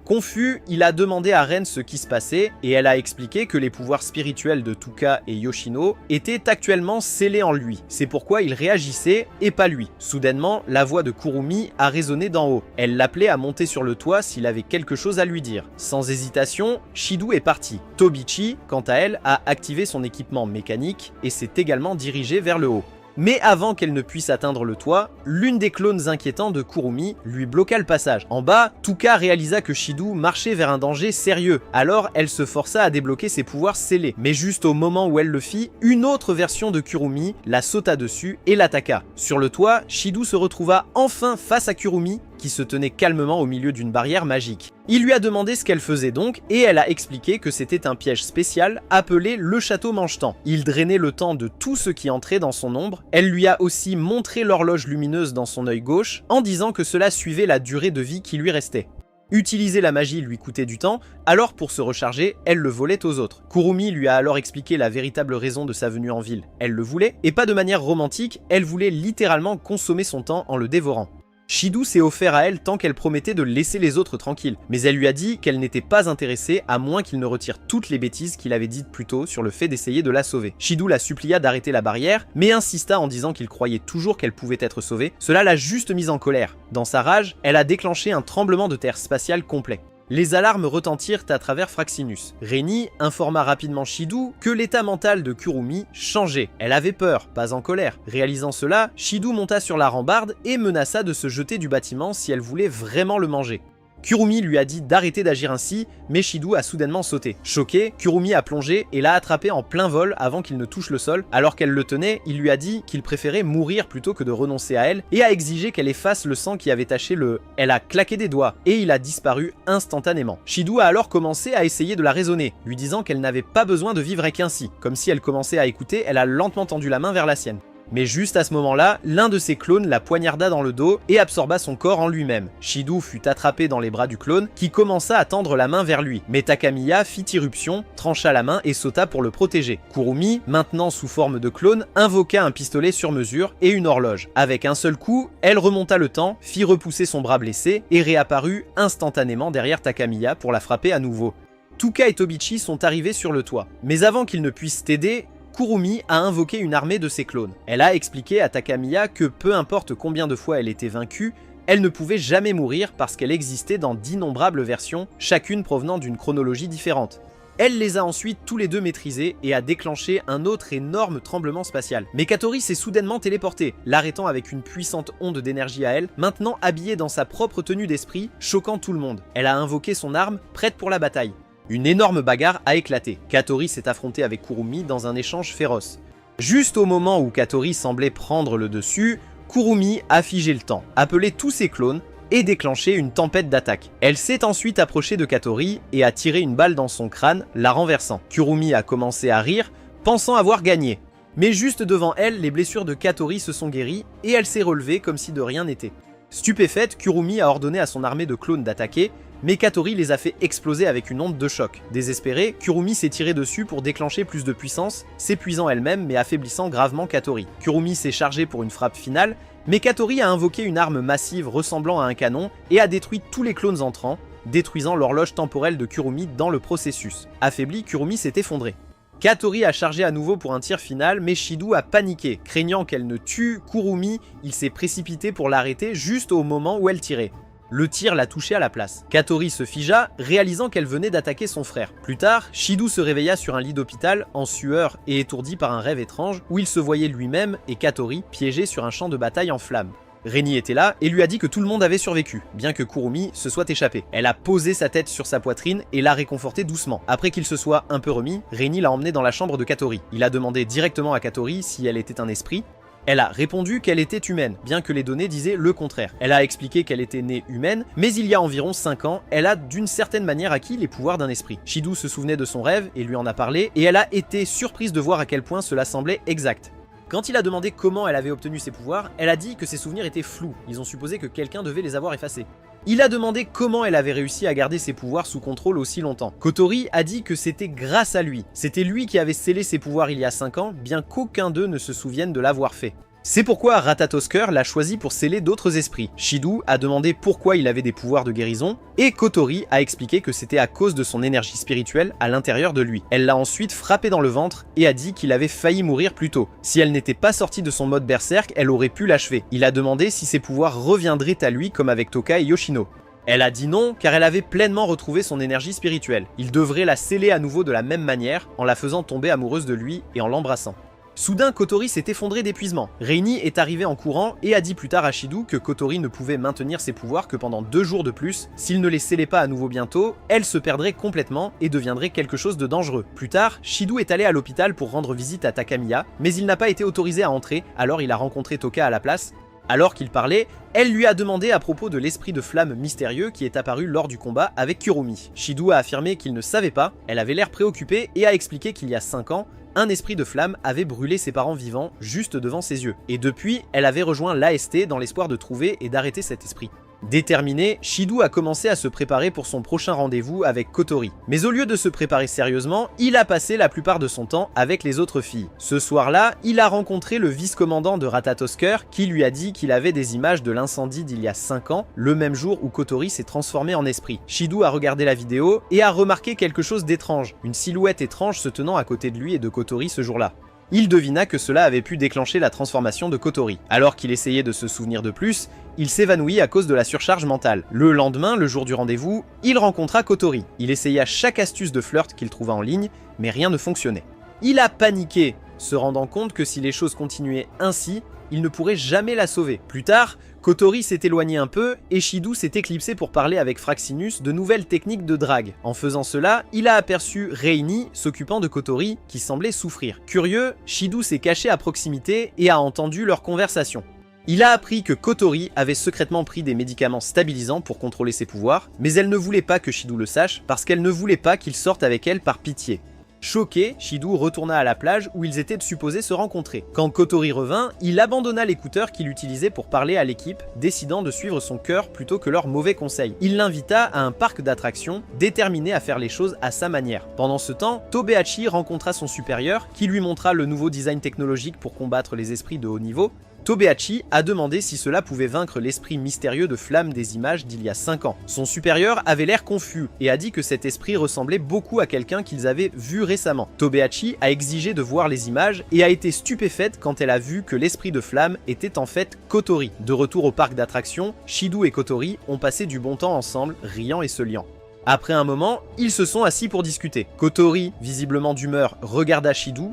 Confus, il a demandé à Ren ce qui se passait et elle a expliqué que les pouvoirs spirituels de Tuka et Yoshino étaient actuellement scellés en lui. C'est pourquoi il réagissait et pas lui. Soudainement, la voix de Kurumi a résonné d'en haut. Elle l'appelait à monter sur le toit s'il avait quelque chose à lui dire. Sans hésitation, Shido est parti. Tobichi, quant à elle, a activé son équipement mécanique et s'est également dirigée vers le haut. Mais avant qu'elle ne puisse atteindre le toit, l'une des clones inquiétants de Kurumi lui bloqua le passage. En bas, Tuka réalisa que Shido marchait vers un danger sérieux, alors elle se força à débloquer ses pouvoirs scellés. Mais juste au moment où elle le fit, une autre version de Kurumi la sauta dessus et l'attaqua. Sur le toit, Shido se retrouva enfin face à Kurumi, qui se tenait calmement au milieu d'une barrière magique. Il lui a demandé ce qu'elle faisait donc, et elle a expliqué que c'était un piège spécial appelé le château mange-temps. Il drainait le temps de tout ce qui entrait dans son ombre. Elle lui a aussi montré l'horloge lumineuse dans son œil gauche, en disant que cela suivait la durée de vie qui lui restait. Utiliser la magie lui coûtait du temps, alors pour se recharger, elle le volait aux autres. Kurumi lui a alors expliqué la véritable raison de sa venue en ville. Elle le voulait, et pas de manière romantique, elle voulait littéralement consommer son temps en le dévorant. Shido s'est offert à elle tant qu'elle promettait de laisser les autres tranquilles, mais elle lui a dit qu'elle n'était pas intéressée à moins qu'il ne retire toutes les bêtises qu'il avait dites plus tôt sur le fait d'essayer de la sauver. Shido la supplia d'arrêter la barrière, mais insista en disant qu'il croyait toujours qu'elle pouvait être sauvée. Cela l'a juste mise en colère. Dans sa rage, elle a déclenché un tremblement de terre spatial complet. Les alarmes retentirent à travers Fraxinus. Reni informa rapidement Shido que l'état mental de Kurumi changeait. Elle avait peur, pas en colère. Réalisant cela, Shido monta sur la rambarde et menaça de se jeter du bâtiment si elle voulait vraiment le manger. Kurumi lui a dit d'arrêter d'agir ainsi, mais Shido a soudainement sauté. Choqué, Kurumi a plongé et l'a attrapé en plein vol avant qu'il ne touche le sol. Alors qu'elle le tenait, il lui a dit qu'il préférait mourir plutôt que de renoncer à elle et a exigé qu'elle efface le sang qui avait taché le... Elle a claqué des doigts et il a disparu instantanément. Shido a alors commencé à essayer de la raisonner, lui disant qu'elle n'avait pas besoin de vivre qu'ainsi. Comme si elle commençait à écouter, elle a lentement tendu la main vers la sienne. Mais juste à ce moment-là, l'un de ses clones la poignarda dans le dos et absorba son corps en lui-même. Shido fut attrapé dans les bras du clone qui commença à tendre la main vers lui. Mais Takamiya fit irruption, trancha la main et sauta pour le protéger. Kurumi, maintenant sous forme de clone, invoqua un pistolet sur mesure et une horloge. Avec un seul coup, elle remonta le temps, fit repousser son bras blessé et réapparut instantanément derrière Takamiya pour la frapper à nouveau. Tuka et Tobichi sont arrivés sur le toit. Mais avant qu'ils ne puissent t'aider, Kurumi a invoqué une armée de ses clones. Elle a expliqué à Takamiya que peu importe combien de fois elle était vaincue, elle ne pouvait jamais mourir parce qu'elle existait dans d'innombrables versions, chacune provenant d'une chronologie différente. Elle les a ensuite tous les deux maîtrisés et a déclenché un autre énorme tremblement spatial. Mais Katori s'est soudainement téléportée, l'arrêtant avec une puissante onde d'énergie à elle, maintenant habillée dans sa propre tenue d'esprit, choquant tout le monde. Elle a invoqué son arme, prête pour la bataille. Une énorme bagarre a éclaté. Katori s'est affrontée avec Kurumi dans un échange féroce. Juste au moment où Katori semblait prendre le dessus, Kurumi a figé le temps, appelé tous ses clones et déclenché une tempête d'attaque. Elle s'est ensuite approchée de Katori et a tiré une balle dans son crâne, la renversant. Kurumi a commencé à rire, pensant avoir gagné. Mais juste devant elle, les blessures de Katori se sont guéries et elle s'est relevée comme si de rien n'était. Stupéfaite, Kurumi a ordonné à son armée de clones d'attaquer, mais Katori les a fait exploser avec une onde de choc. Désespérée, Kurumi s'est tirée dessus pour déclencher plus de puissance, s'épuisant elle-même mais affaiblissant gravement Katori. Kurumi s'est chargée pour une frappe finale, mais Katori a invoqué une arme massive ressemblant à un canon et a détruit tous les clones entrants, détruisant l'horloge temporelle de Kurumi dans le processus. Affaibli, Kurumi s'est effondré. Katori a chargé à nouveau pour un tir final, mais Shido a paniqué. Craignant qu'elle ne tue Kurumi, il s'est précipité pour l'arrêter juste au moment où elle tirait. Le tir l'a touché à la place. Katori se figea, réalisant qu'elle venait d'attaquer son frère. Plus tard, Shido se réveilla sur un lit d'hôpital, en sueur et étourdi par un rêve étrange, où il se voyait lui-même et Katori piégés sur un champ de bataille en flammes. Reni était là et lui a dit que tout le monde avait survécu, bien que Kurumi se soit échappé. Elle a posé sa tête sur sa poitrine et l'a réconforté doucement. Après qu'il se soit un peu remis, Reni l'a emmené dans la chambre de Katori. Il a demandé directement à Katori si elle était un esprit. Elle a répondu qu'elle était humaine, bien que les données disaient le contraire. Elle a expliqué qu'elle était née humaine, mais il y a environ 5 ans, elle a d'une certaine manière acquis les pouvoirs d'un esprit. Shido se souvenait de son rêve et lui en a parlé, et elle a été surprise de voir à quel point cela semblait exact. Quand il a demandé comment elle avait obtenu ses pouvoirs, elle a dit que ses souvenirs étaient flous, ils ont supposé que quelqu'un devait les avoir effacés. Il a demandé comment elle avait réussi à garder ses pouvoirs sous contrôle aussi longtemps. Kotori a dit que c'était grâce à lui. C'était lui qui avait scellé ses pouvoirs il y a 5 ans, bien qu'aucun d'eux ne se souvienne de l'avoir fait. C'est pourquoi Ratatosker l'a choisi pour sceller d'autres esprits. Shido a demandé pourquoi il avait des pouvoirs de guérison, et Kotori a expliqué que c'était à cause de son énergie spirituelle à l'intérieur de lui. Elle l'a ensuite frappé dans le ventre et a dit qu'il avait failli mourir plus tôt. Si elle n'était pas sortie de son mode berserk, elle aurait pu l'achever. Il a demandé si ses pouvoirs reviendraient à lui comme avec Toka et Yoshino. Elle a dit non car elle avait pleinement retrouvé son énergie spirituelle. Il devrait la sceller à nouveau de la même manière, en la faisant tomber amoureuse de lui et en l'embrassant. Soudain, Kotori s'est effondré d'épuisement. Reini est arrivé en courant et a dit plus tard à Shido que Kotori ne pouvait maintenir ses pouvoirs que pendant 2 jours de plus. S'il ne les scellait pas à nouveau bientôt, elle se perdrait complètement et deviendrait quelque chose de dangereux. Plus tard, Shido est allé à l'hôpital pour rendre visite à Takamiya, mais il n'a pas été autorisé à entrer, alors il a rencontré Toka à la place. Alors qu'il parlait, elle lui a demandé à propos de l'esprit de flamme mystérieux qui est apparu lors du combat avec Kurumi. Shido a affirmé qu'il ne savait pas, elle avait l'air préoccupée et a expliqué qu'il y a 5 ans, un esprit de flamme avait brûlé ses parents vivants juste devant ses yeux. Et depuis, elle avait rejoint l'AST dans l'espoir de trouver et d'arrêter cet esprit. Déterminé, Shido a commencé à se préparer pour son prochain rendez-vous avec Kotori. Mais au lieu de se préparer sérieusement, il a passé la plupart de son temps avec les autres filles. Ce soir-là, il a rencontré le vice-commandant de Ratatosker qui lui a dit qu'il avait des images de l'incendie d'il y a 5 ans, le même jour où Kotori s'est transformé en esprit. Shido a regardé la vidéo et a remarqué quelque chose d'étrange, une silhouette étrange se tenant à côté de lui et de Kotori ce jour-là. Il devina que cela avait pu déclencher la transformation de Kotori. Alors qu'il essayait de se souvenir de plus, il s'évanouit à cause de la surcharge mentale. Le lendemain, le jour du rendez-vous, il rencontra Kotori. Il essaya chaque astuce de flirt qu'il trouva en ligne, mais rien ne fonctionnait. Il a paniqué, se rendant compte que si les choses continuaient ainsi, il ne pourrait jamais la sauver. Plus tard, Kotori s'est éloigné un peu et Shido s'est éclipsé pour parler avec Fraxinus de nouvelles techniques de drague. En faisant cela, il a aperçu Reini s'occupant de Kotori qui semblait souffrir. Curieux, Shido s'est caché à proximité et a entendu leur conversation. Il a appris que Kotori avait secrètement pris des médicaments stabilisants pour contrôler ses pouvoirs, mais elle ne voulait pas que Shido le sache parce qu'elle ne voulait pas qu'il sorte avec elle par pitié. Choqué, Shido retourna à la plage où ils étaient supposés se rencontrer. Quand Kotori revint, il abandonna l'écouteur qu'il utilisait pour parler à l'équipe, décidant de suivre son cœur plutôt que leurs mauvais conseils. Il l'invita à un parc d'attractions, déterminé à faire les choses à sa manière. Pendant ce temps, Tobehachi rencontra son supérieur, qui lui montra le nouveau design technologique pour combattre les esprits de haut niveau. Tobehachi a demandé si cela pouvait vaincre l'esprit mystérieux de flamme des images d'il y a 5 ans. Son supérieur avait l'air confus et a dit que cet esprit ressemblait beaucoup à quelqu'un qu'ils avaient vu récemment. Tobehachi a exigé de voir les images et a été stupéfaite quand elle a vu que l'esprit de flamme était en fait Kotori. De retour au parc d'attractions, Shido et Kotori ont passé du bon temps ensemble, riant et se liant. Après un moment, ils se sont assis pour discuter. Kotori, visiblement d'humeur, regarda Shido,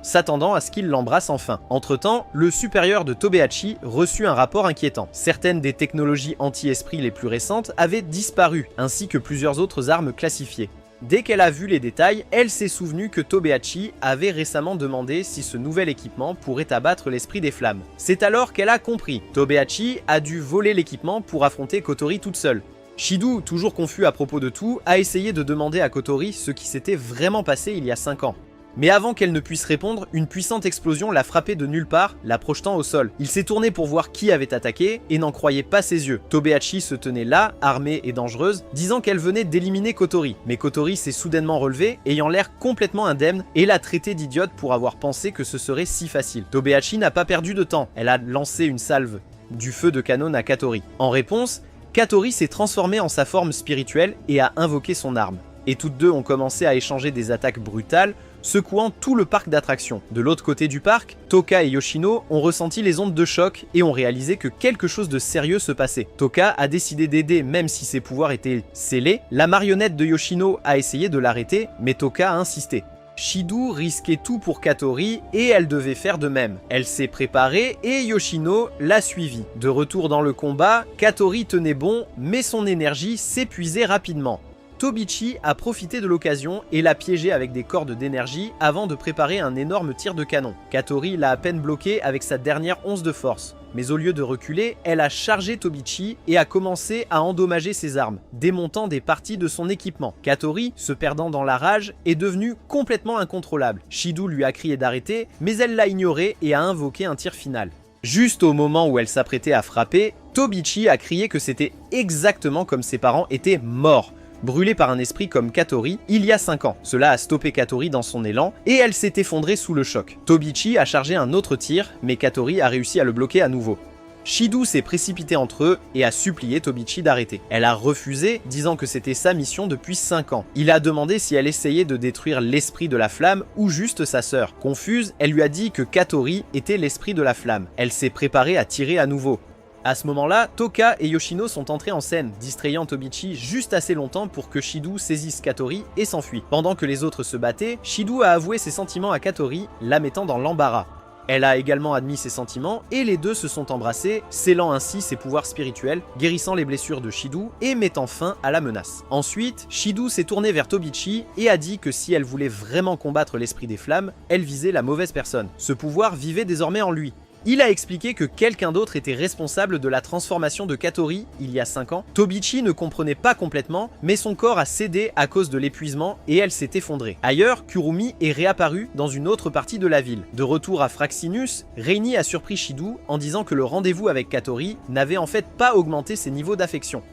s'attendant à ce qu'il l'embrasse enfin. Entre-temps, le supérieur de Tobehachi reçut un rapport inquiétant. Certaines des technologies anti-esprit les plus récentes avaient disparu, ainsi que plusieurs autres armes classifiées. Dès qu'elle a vu les détails, elle s'est souvenue que Tobehachi avait récemment demandé si ce nouvel équipement pourrait abattre l'esprit des flammes. C'est alors qu'elle a compris. Tobehachi a dû voler l'équipement pour affronter Kotori toute seule. Shido, toujours confus à propos de tout, a essayé de demander à Kotori ce qui s'était vraiment passé il y a 5 ans. Mais avant qu'elle ne puisse répondre, une puissante explosion l'a frappé de nulle part, la projetant au sol. Il s'est tourné pour voir qui avait attaqué et n'en croyait pas ses yeux. Tobehachi se tenait là, armée et dangereuse, disant qu'elle venait d'éliminer Kotori. Mais Kotori s'est soudainement relevée, ayant l'air complètement indemne, et l'a traité d'idiote pour avoir pensé que ce serait si facile. Tobehachi n'a pas perdu de temps, elle a lancé une salve du feu de canon à Katori. En réponse, Katori s'est transformée en sa forme spirituelle et a invoqué son arme. Et toutes deux ont commencé à échanger des attaques brutales, secouant tout le parc d'attractions. De l'autre côté du parc, Toka et Yoshino ont ressenti les ondes de choc et ont réalisé que quelque chose de sérieux se passait. Toka a décidé d'aider même si ses pouvoirs étaient scellés. La marionnette de Yoshino a essayé de l'arrêter, mais Toka a insisté. Shido risquait tout pour Katori et elle devait faire de même. Elle s'est préparée et Yoshino l'a suivie. De retour dans le combat, Katori tenait bon, mais son énergie s'épuisait rapidement. Tobichi a profité de l'occasion et l'a piégé avec des cordes d'énergie avant de préparer un énorme tir de canon. Katori l'a à peine bloqué avec sa dernière once de force. Mais au lieu de reculer, elle a chargé Tobichi et a commencé à endommager ses armes, démontant des parties de son équipement. Katori, se perdant dans la rage, est devenue complètement incontrôlable. Shido lui a crié d'arrêter, mais elle l'a ignoré et a invoqué un tir final. Juste au moment où elle s'apprêtait à frapper, Tobichi a crié que c'était exactement comme ses parents étaient morts, brûlée par un esprit comme Katori il y a 5 ans. Cela a stoppé Katori dans son élan et elle s'est effondrée sous le choc. Tobichi a chargé un autre tir, mais Katori a réussi à le bloquer à nouveau. Shido s'est précipité entre eux et a supplié Tobichi d'arrêter. Elle a refusé, disant que c'était sa mission depuis 5 ans. Il a demandé si elle essayait de détruire l'esprit de la flamme ou juste sa sœur. Confuse, elle lui a dit que Katori était l'esprit de la flamme. Elle s'est préparée à tirer à nouveau. À ce moment-là, Toka et Yoshino sont entrés en scène, distrayant Tobichi juste assez longtemps pour que Shido saisisse Katori et s'enfuit. Pendant que les autres se battaient, Shido a avoué ses sentiments à Katori, la mettant dans l'embarras. Elle a également admis ses sentiments et les deux se sont embrassés, scellant ainsi ses pouvoirs spirituels, guérissant les blessures de Shido et mettant fin à la menace. Ensuite, Shido s'est tournée vers Tobichi et a dit que si elle voulait vraiment combattre l'esprit des flammes, elle visait la mauvaise personne. Ce pouvoir vivait désormais en lui. Il a expliqué que quelqu'un d'autre était responsable de la transformation de Katori il y a 5 ans. Tobichi ne comprenait pas complètement, mais son corps a cédé à cause de l'épuisement et elle s'est effondrée. Ailleurs, Kurumi est réapparu dans une autre partie de la ville. De retour à Fraxinus, Reini a surpris Shido en disant que le rendez-vous avec Katori n'avait en fait pas augmenté ses niveaux d'affection.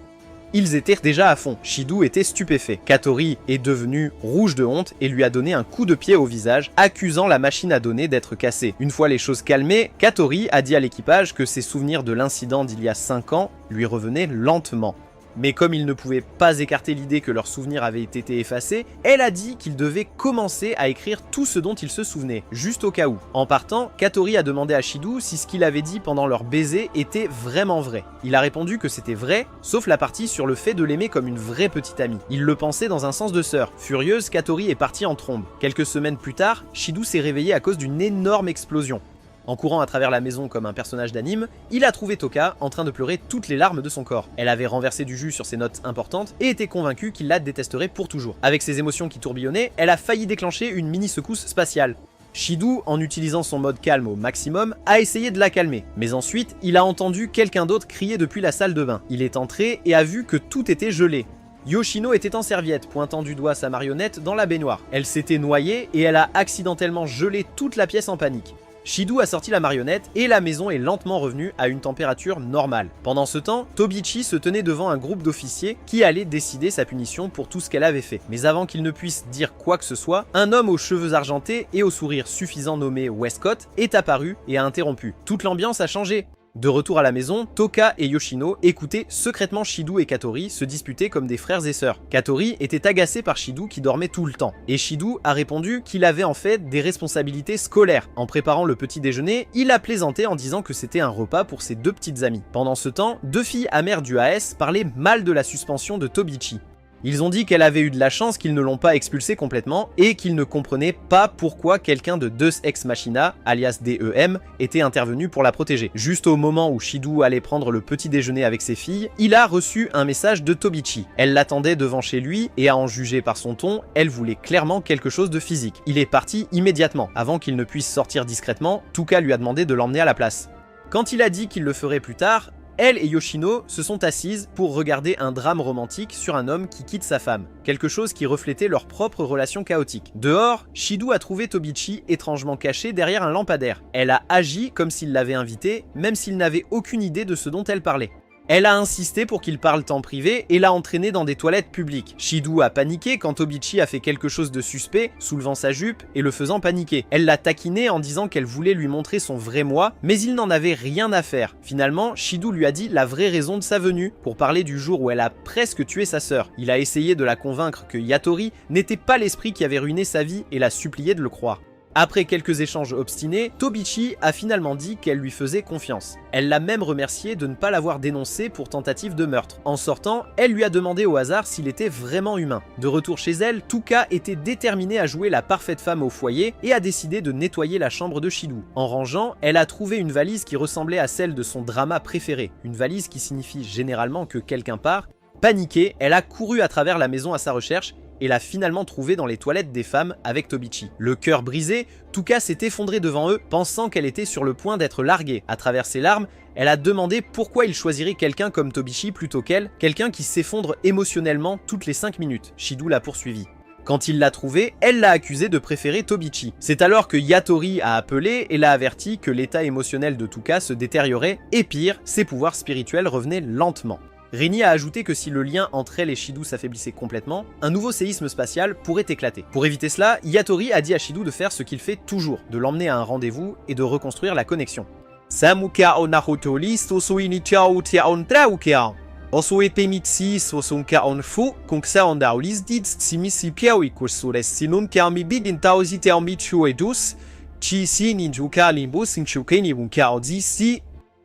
Ils étaient déjà à fond, Shido était stupéfait. Katori est devenu rouge de honte et lui a donné un coup de pied au visage, accusant la machine à donner d'être cassée. Une fois les choses calmées, Katori a dit à l'équipage que ses souvenirs de l'incident d'il y a 5 ans lui revenaient lentement. Mais comme il ne pouvait pas écarter l'idée que leurs souvenirs avaient été effacés, elle a dit qu'il devait commencer à écrire tout ce dont il se souvenait, juste au cas où. En partant, Katori a demandé à Shido si ce qu'il avait dit pendant leur baiser était vraiment vrai. Il a répondu que c'était vrai, sauf la partie sur le fait de l'aimer comme une vraie petite amie. Il le pensait dans un sens de sœur. Furieuse, Katori est partie en trombe. Quelques semaines plus tard, Shido s'est réveillé à cause d'une énorme explosion. En courant à travers la maison comme un personnage d'anime, il a trouvé Toka en train de pleurer toutes les larmes de son corps. Elle avait renversé du jus sur ses notes importantes et était convaincue qu'il la détesterait pour toujours. Avec ses émotions qui tourbillonnaient, elle a failli déclencher une mini secousse spatiale. Shido, en utilisant son mode calme au maximum, a essayé de la calmer. Mais ensuite, il a entendu quelqu'un d'autre crier depuis la salle de bain. Il est entré et a vu que tout était gelé. Yoshino était en serviette, pointant du doigt sa marionnette dans la baignoire. Elle s'était noyée et elle a accidentellement gelé toute la pièce en panique. Shido a sorti la marionnette et la maison est lentement revenue à une température normale. Pendant ce temps, Tobichi se tenait devant un groupe d'officiers qui allaient décider sa punition pour tout ce qu'elle avait fait. Mais avant qu'il ne puisse dire quoi que ce soit, un homme aux cheveux argentés et au sourire suffisant nommé Westcott est apparu et a interrompu. Toute l'ambiance a changé. De retour à la maison, Toka et Yoshino écoutaient secrètement Shido et Katori se disputer comme des frères et sœurs. Katori était agacé par Shido qui dormait tout le temps. Et Shido a répondu qu'il avait en fait des responsabilités scolaires. En préparant le petit déjeuner, il a plaisanté en disant que c'était un repas pour ses 2 petites amies. Pendant ce temps, 2 filles amères du AS parlaient mal de la suspension de Tobichi. Ils ont dit qu'elle avait eu de la chance qu'ils ne l'ont pas expulsée complètement et qu'ils ne comprenaient pas pourquoi quelqu'un de Deus Ex Machina, alias DEM, était intervenu pour la protéger. Juste au moment où Shido allait prendre le petit déjeuner avec ses filles, il a reçu un message de Tobichi. Elle l'attendait devant chez lui et à en juger par son ton, elle voulait clairement quelque chose de physique. Il est parti immédiatement. Avant qu'il ne puisse sortir discrètement, Tuka lui a demandé de l'emmener à la place. Quand il a dit qu'il le ferait plus tard, elle et Yoshino se sont assises pour regarder un drame romantique sur un homme qui quitte sa femme, quelque chose qui reflétait leur propre relation chaotique. Dehors, Shido a trouvé Tobichi étrangement caché derrière un lampadaire. Elle a agi comme s'il l'avait invité, même s'il n'avait aucune idée de ce dont elle parlait. Elle a insisté pour qu'ils parlent en privé et l'a entraîné dans des toilettes publiques. Shido a paniqué quand Tobichi a fait quelque chose de suspect, soulevant sa jupe et le faisant paniquer. Elle l'a taquiné en disant qu'elle voulait lui montrer son vrai moi, mais il n'en avait rien à faire. Finalement, Shido lui a dit la vraie raison de sa venue, pour parler du jour où elle a presque tué sa sœur. Il a essayé de la convaincre que Yatori n'était pas l'esprit qui avait ruiné sa vie et l'a supplié de le croire. Après quelques échanges obstinés, Tobichi a finalement dit qu'elle lui faisait confiance. Elle l'a même remercié de ne pas l'avoir dénoncé pour tentative de meurtre. En sortant, elle lui a demandé au hasard s'il était vraiment humain. De retour chez elle, Tuka était déterminée à jouer la parfaite femme au foyer et a décidé de nettoyer la chambre de Shido. En rangeant, elle a trouvé une valise qui ressemblait à celle de son drama préféré. Une valise qui signifie généralement que quelqu'un part. Paniquée, elle a couru à travers la maison à sa recherche et l'a finalement trouvé dans les toilettes des femmes avec Tobichi. Le cœur brisé, Tuka s'est effondrée devant eux, pensant qu'elle était sur le point d'être larguée. À travers ses larmes, elle a demandé pourquoi il choisirait quelqu'un comme Tobichi plutôt qu'elle, quelqu'un qui s'effondre émotionnellement toutes les 5 minutes. Shido l'a poursuivi. Quand il l'a trouvé, elle l'a accusé de préférer Tobichi. C'est alors que Yatori a appelé et l'a averti que l'état émotionnel de Tuka se détériorait et pire, ses pouvoirs spirituels revenaient lentement. Rini a ajouté que si le lien entre elle et Shido s'affaiblissait complètement, un nouveau séisme spatial pourrait éclater. Pour éviter cela, Yatori a dit à Shido de faire ce qu'il fait toujours, de l'emmener à un rendez-vous et de reconstruire la connexion. Samuka onahotori sosuinicha utia ontraukia. Osue pemitsi sosunka onfu kungsa ondaulis dits simisi piawikus sures sinun kami bidin tausite omichu edus chi si ninjuka limbus inchukeni bunka odisi.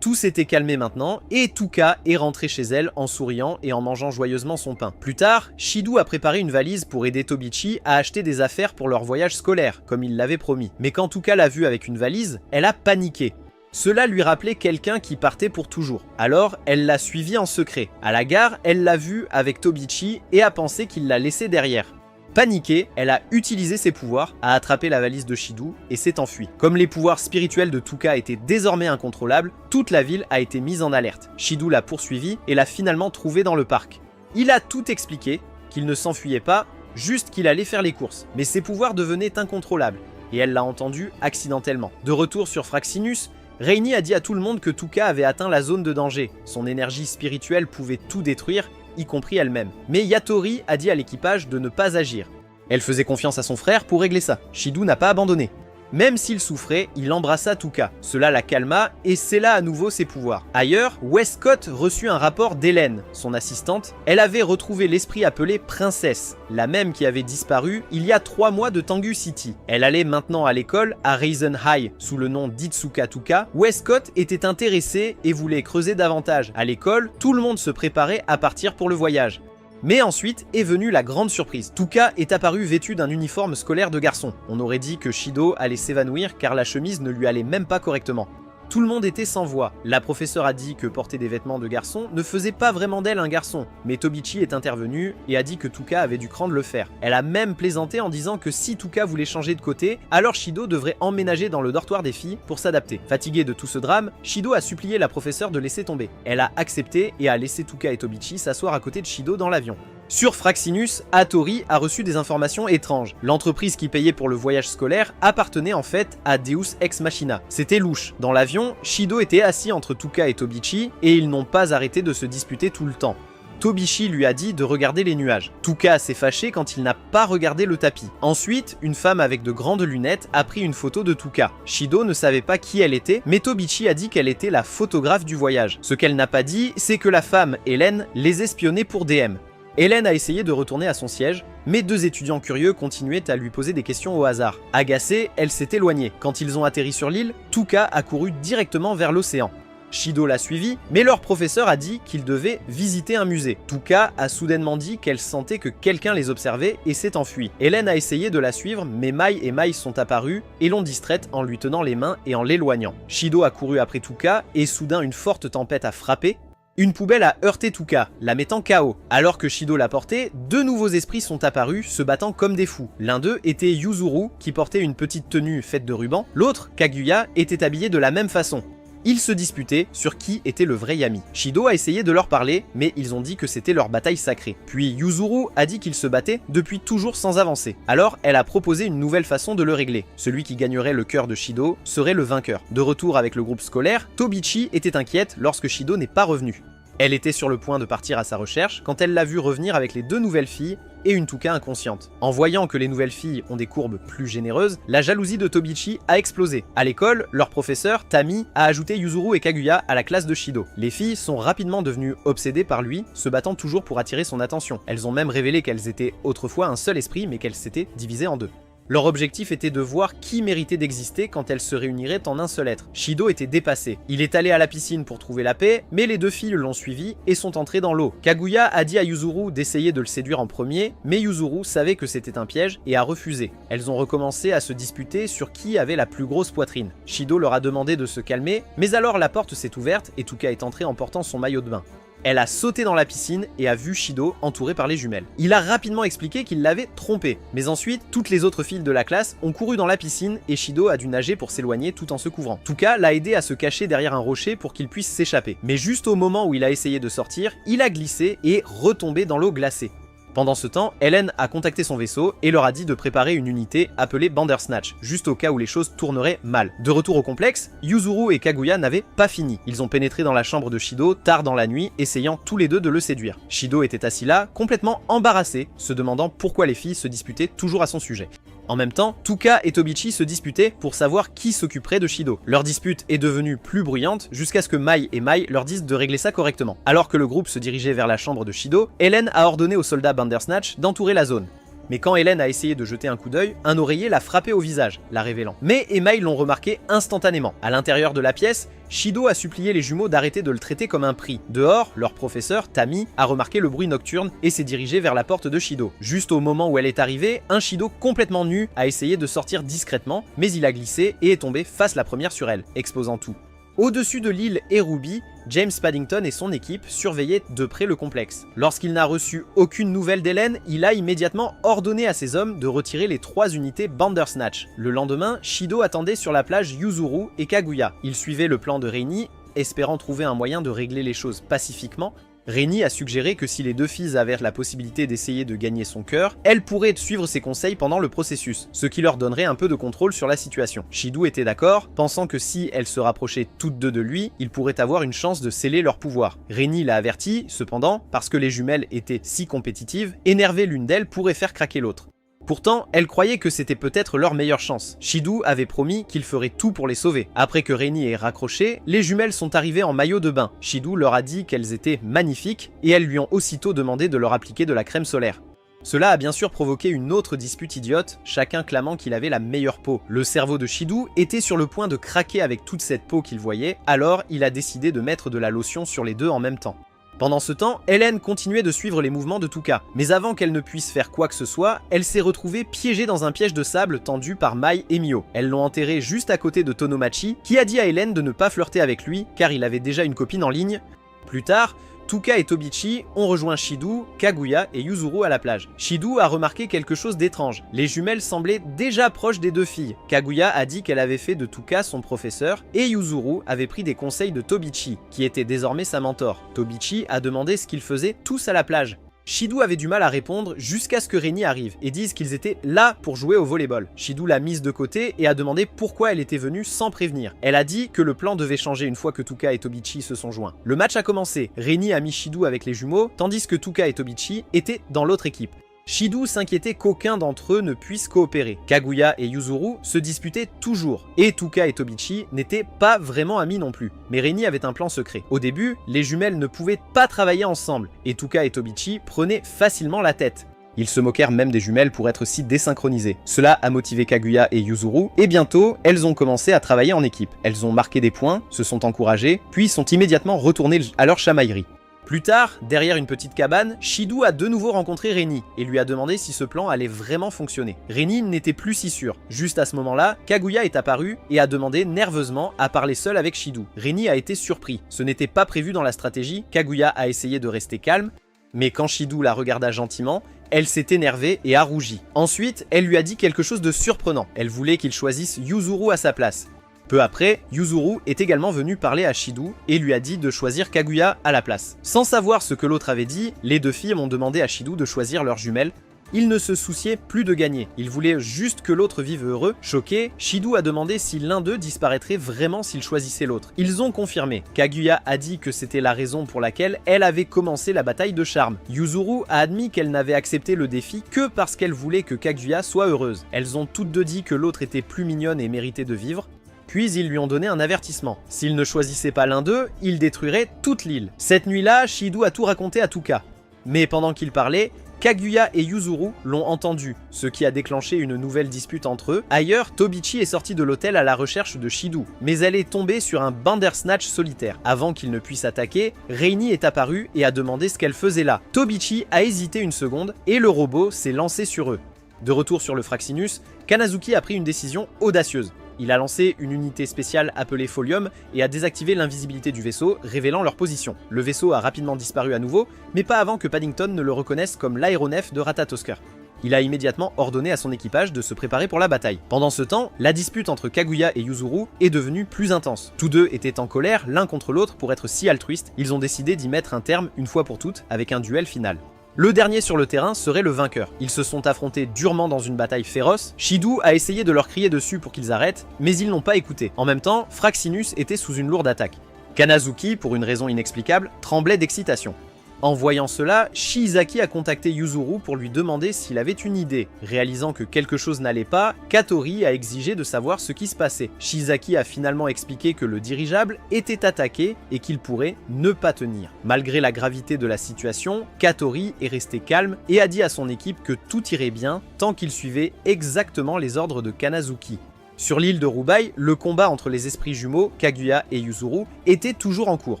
Tout s'était calmé maintenant, et Tuka est rentrée chez elle en souriant et en mangeant joyeusement son pain. Plus tard, Shido a préparé une valise pour aider Tobichi à acheter des affaires pour leur voyage scolaire, comme il l'avait promis. Mais quand Tuka l'a vue avec une valise, elle a paniqué. Cela lui rappelait quelqu'un qui partait pour toujours. Alors, elle l'a suivi en secret. À la gare, elle l'a vu avec Tobichi et a pensé qu'il l'a laissé derrière. Paniquée, elle a utilisé ses pouvoirs, a attrapé la valise de Shido et s'est enfuie. Comme les pouvoirs spirituels de Tuka étaient désormais incontrôlables, toute la ville a été mise en alerte. Shido l'a poursuivi et l'a finalement trouvé dans le parc. Il a tout expliqué, qu'il ne s'enfuyait pas, juste qu'il allait faire les courses. Mais ses pouvoirs devenaient incontrôlables et elle l'a entendu accidentellement. De retour sur Fraxinus, Reini a dit à tout le monde que Tuka avait atteint la zone de danger. Son énergie spirituelle pouvait tout détruire, y compris elle-même. Mais Yatori a dit à l'équipage de ne pas agir. Elle faisait confiance à son frère pour régler ça. Shido n'a pas abandonné. Même s'il souffrait, il embrassa Tuka. Cela la calma et scella à nouveau ses pouvoirs. Ailleurs, Westcott reçut un rapport d'Hélène, son assistante. Elle avait retrouvé l'esprit appelé Princesse, la même qui avait disparu il y a 3 mois de Tengu City. Elle allait maintenant à l'école à Raisin High sous le nom d'Itsuka Tuka. Westcott était intéressé et voulait creuser davantage. À l'école, tout le monde se préparait à partir pour le voyage. Mais ensuite est venue la grande surprise. Tuka est apparu vêtu d'un uniforme scolaire de garçon. On aurait dit que Shido allait s'évanouir car la chemise ne lui allait même pas correctement. Tout le monde était sans voix. La professeure a dit que porter des vêtements de garçon ne faisait pas vraiment d'elle un garçon. Mais Tobichi est intervenu et a dit que Tuka avait du cran de le faire. Elle a même plaisanté en disant que si Tuka voulait changer de côté, alors Shido devrait emménager dans le dortoir des filles pour s'adapter. Fatiguée de tout ce drame, Shido a supplié la professeure de laisser tomber. Elle a accepté et a laissé Tuka et Tobichi s'asseoir à côté de Shido dans l'avion. Sur Fraxinus, Hattori a reçu des informations étranges. L'entreprise qui payait pour le voyage scolaire appartenait en fait à Deus Ex Machina. C'était louche. Dans l'avion, Shido était assis entre Tuka et Tobichi et ils n'ont pas arrêté de se disputer tout le temps. Tobichi lui a dit de regarder les nuages. Tuka s'est fâché quand il n'a pas regardé le tapis. Ensuite, une femme avec de grandes lunettes a pris une photo de Tuka. Shido ne savait pas qui elle était, mais Tobichi a dit qu'elle était la photographe du voyage. Ce qu'elle n'a pas dit, c'est que la femme, Hélène, les espionnait pour DM. Hélène a essayé de retourner à son siège, mais 2 étudiants curieux continuaient à lui poser des questions au hasard. Agacée, elle s'est éloignée. Quand ils ont atterri sur l'île, Tuka a couru directement vers l'océan. Shido l'a suivi, mais leur professeur a dit qu'ils devaient visiter un musée. Tuka a soudainement dit qu'elle sentait que quelqu'un les observait et s'est enfuie. Hélène a essayé de la suivre, mais Mai et Mai sont apparus et l'ont distraite en lui tenant les mains et en l'éloignant. Shido a couru après Tuka et soudain une forte tempête a frappé. Une poubelle a heurté Tuka, la mettant KO. Alors que Shido l'a porté, deux nouveaux esprits sont apparus, se battant comme des fous. L'un d'eux était Yuzuru, qui portait une petite tenue faite de ruban. L'autre, Kaguya, était habillé de la même façon. Ils se disputaient sur qui était le vrai Yami. Shido a essayé de leur parler, mais ils ont dit que c'était leur bataille sacrée. Puis Yuzuru a dit qu'ils se battaient depuis toujours sans avancer. Alors elle a proposé une nouvelle façon de le régler. Celui qui gagnerait le cœur de Shido serait le vainqueur. De retour avec le groupe scolaire, Tobichi était inquiète lorsque Shido n'est pas revenu. Elle était sur le point de partir à sa recherche quand elle l'a vu revenir avec les deux nouvelles filles et une Tuka inconsciente. En voyant que les nouvelles filles ont des courbes plus généreuses, la jalousie de Tobichi a explosé. À l'école, leur professeur, Tami, a ajouté Yuzuru et Kaguya à la classe de Shido. Les filles sont rapidement devenues obsédées par lui, se battant toujours pour attirer son attention. Elles ont même révélé qu'elles étaient autrefois un seul esprit, mais qu'elles s'étaient divisées en deux. Leur objectif était de voir qui méritait d'exister quand elles se réuniraient en un seul être. Shido était dépassé. Il est allé à la piscine pour trouver la paix, mais les deux filles l'ont suivi et sont entrées dans l'eau. Kaguya a dit à Yuzuru d'essayer de le séduire en premier, mais Yuzuru savait que c'était un piège et a refusé. Elles ont recommencé à se disputer sur qui avait la plus grosse poitrine. Shido leur a demandé de se calmer, mais alors la porte s'est ouverte et Tuka est entrée en portant son maillot de bain. Elle a sauté dans la piscine et a vu Shido entouré par les jumelles. Il a rapidement expliqué qu'il l'avait trompée, mais ensuite, toutes les autres filles de la classe ont couru dans la piscine et Shido a dû nager pour s'éloigner tout en se couvrant. Tuka l'a aidé à se cacher derrière un rocher pour qu'il puisse s'échapper. Mais juste au moment où il a essayé de sortir, il a glissé et est retombé dans l'eau glacée. Pendant ce temps, Hélène a contacté son vaisseau et leur a dit de préparer une unité appelée Bandersnatch, juste au cas où les choses tourneraient mal. De retour au complexe, Yuzuru et Kaguya n'avaient pas fini. Ils ont pénétré dans la chambre de Shido tard dans la nuit, essayant tous les deux de le séduire. Shido était assis là, complètement embarrassé, se demandant pourquoi les filles se disputaient toujours à son sujet. En même temps, Tuka et Tobichi se disputaient pour savoir qui s'occuperait de Shido. Leur dispute est devenue plus bruyante jusqu'à ce que Mai et Mai leur disent de régler ça correctement. Alors que le groupe se dirigeait vers la chambre de Shido, Hélène a ordonné aux soldats Bandersnatch d'entourer la zone. Mais quand Hélène a essayé de jeter un coup d'œil, un oreiller l'a frappé au visage, la révélant. Mai et Mai l'ont remarqué instantanément. À l'intérieur de la pièce, Shido a supplié les jumeaux d'arrêter de le traiter comme un prix. Dehors, leur professeur, Tami, a remarqué le bruit nocturne et s'est dirigé vers la porte de Shido. Juste au moment où elle est arrivée, un Shido complètement nu a essayé de sortir discrètement, mais il a glissé et est tombé face la première sur elle, exposant tout. Au-dessus de l'île Erubi, James Paddington et son équipe surveillaient de près le complexe. Lorsqu'il n'a reçu aucune nouvelle d'Hélène, il a immédiatement ordonné à ses hommes de retirer les 3 unités Bandersnatch. Le lendemain, Shido attendait sur la plage Yuzuru et Kaguya. Il suivait le plan de Reini, espérant trouver un moyen de régler les choses pacifiquement. Reini a suggéré que si les deux filles avaient la possibilité d'essayer de gagner son cœur, elles pourraient suivre ses conseils pendant le processus, ce qui leur donnerait un peu de contrôle sur la situation. Shido était d'accord, pensant que si elles se rapprochaient toutes deux de lui, ils pourraient avoir une chance de sceller leur pouvoir. Reini l'a averti, cependant, parce que les jumelles étaient si compétitives, énerver l'une d'elles pourrait faire craquer l'autre. Pourtant, elle croyait que c'était peut-être leur meilleure chance. Shido avait promis qu'il ferait tout pour les sauver. Après que Reini ait raccroché, les jumelles sont arrivées en maillot de bain. Shido leur a dit qu'elles étaient magnifiques et elles lui ont aussitôt demandé de leur appliquer de la crème solaire. Cela a bien sûr provoqué une autre dispute idiote, chacun clamant qu'il avait la meilleure peau. Le cerveau de Shido était sur le point de craquer avec toute cette peau qu'il voyait, alors il a décidé de mettre de la lotion sur les deux en même temps. Pendant ce temps, Hélène continuait de suivre les mouvements de Tuka, mais avant qu'elle ne puisse faire quoi que ce soit, elle s'est retrouvée piégée dans un piège de sable tendu par Mai et Mio. Elles l'ont enterrée juste à côté de Tonomachi, qui a dit à Hélène de ne pas flirter avec lui, car il avait déjà une copine en ligne. Plus tard, Tuka et Tobichi ont rejoint Shido, Kaguya et Yuzuru à la plage. Shido a remarqué quelque chose d'étrange. Les jumelles semblaient déjà proches des deux filles. Kaguya a dit qu'elle avait fait de Tuka son professeur et Yuzuru avait pris des conseils de Tobichi, qui était désormais sa mentor. Tobichi a demandé ce qu'ils faisaient tous à la plage. Shido avait du mal à répondre jusqu'à ce que Reini arrive et dise qu'ils étaient là pour jouer au volleyball. Shido l'a mise de côté et a demandé pourquoi elle était venue sans prévenir. Elle a dit que le plan devait changer une fois que Tuka et Tobichi se sont joints. Le match a commencé, Reini a mis Shido avec les jumeaux, tandis que Tuka et Tobichi étaient dans l'autre équipe. Shido s'inquiétait qu'aucun d'entre eux ne puisse coopérer. Kaguya et Yuzuru se disputaient toujours, et Tuka et Tobichi n'étaient pas vraiment amis non plus. Mais Reini avait un plan secret. Au début, les jumelles ne pouvaient pas travailler ensemble, et Tuka et Tobichi prenaient facilement la tête. Ils se moquèrent même des jumelles pour être si désynchronisées. Cela a motivé Kaguya et Yuzuru, et bientôt, elles ont commencé à travailler en équipe. Elles ont marqué des points, se sont encouragées, puis sont immédiatement retournées à leur chamaillerie. Plus tard, derrière une petite cabane, Shidou a de nouveau rencontré Reni et lui a demandé si ce plan allait vraiment fonctionner. Reni n'était plus si sûr. Juste à ce moment-là, Kaguya est apparu et a demandé nerveusement à parler seul avec Shidou. Reni a été surpris. Ce n'était pas prévu dans la stratégie, Kaguya a essayé de rester calme, mais quand Shidou la regarda gentiment, elle s'est énervée et a rougi. Ensuite, elle lui a dit quelque chose de surprenant. Elle voulait qu'il choisisse Yuzuru à sa place. Peu après, Yuzuru est également venu parler à Shidou et lui a dit de choisir Kaguya à la place. Sans savoir ce que l'autre avait dit, les deux filles ont demandé à Shidou de choisir leur jumelle. Ils ne se souciaient plus de gagner, ils voulaient juste que l'autre vive heureux. Choqué, Shidou a demandé si l'un d'eux disparaîtrait vraiment s'il choisissait l'autre. Ils ont confirmé. Kaguya a dit que c'était la raison pour laquelle elle avait commencé la bataille de charme. Yuzuru a admis qu'elle n'avait accepté le défi que parce qu'elle voulait que Kaguya soit heureuse. Elles ont toutes deux dit que l'autre était plus mignonne et méritait de vivre. Puis ils lui ont donné un avertissement. S'il ne choisissait pas l'un d'eux, il détruirait toute l'île. Cette nuit-là, Shidou a tout raconté à Tuka. Mais pendant qu'il parlait, Kaguya et Yuzuru l'ont entendu, ce qui a déclenché une nouvelle dispute entre eux. Ailleurs, Tobichi est sortie de l'hôtel à la recherche de Shidou, mais elle est tombée sur un Bandersnatch solitaire. Avant qu'il ne puisse attaquer, Reini est apparue et a demandé ce qu'elle faisait là. Tobichi a hésité une seconde et le robot s'est lancé sur eux. De retour sur le Fraxinus, Kanazuki a pris une décision audacieuse. Il a lancé une unité spéciale appelée Folium et a désactivé l'invisibilité du vaisseau, révélant leur position. Le vaisseau a rapidement disparu à nouveau, mais pas avant que Paddington ne le reconnaisse comme l'aéronef de Ratatoskr. Il a immédiatement ordonné à son équipage de se préparer pour la bataille. Pendant ce temps, la dispute entre Kaguya et Yuzuru est devenue plus intense. Tous deux étaient en colère l'un contre l'autre pour être si altruistes, ils ont décidé d'y mettre un terme une fois pour toutes avec un duel final. Le dernier sur le terrain serait le vainqueur. Ils se sont affrontés durement dans une bataille féroce. Shidou a essayé de leur crier dessus pour qu'ils arrêtent, mais ils n'ont pas écouté. En même temps, Fraxinus était sous une lourde attaque. Kanazuki, pour une raison inexplicable, tremblait d'excitation. En voyant cela, Shiizaki a contacté Yuzuru pour lui demander s'il avait une idée. Réalisant que quelque chose n'allait pas, Katori a exigé de savoir ce qui se passait. Shiizaki a finalement expliqué que le dirigeable était attaqué et qu'il pourrait ne pas tenir. Malgré la gravité de la situation, Katori est resté calme et a dit à son équipe que tout irait bien tant qu'il suivait exactement les ordres de Kanazuki. Sur l'île de Rubai, le combat entre les esprits jumeaux, Kaguya et Yuzuru, était toujours en cours.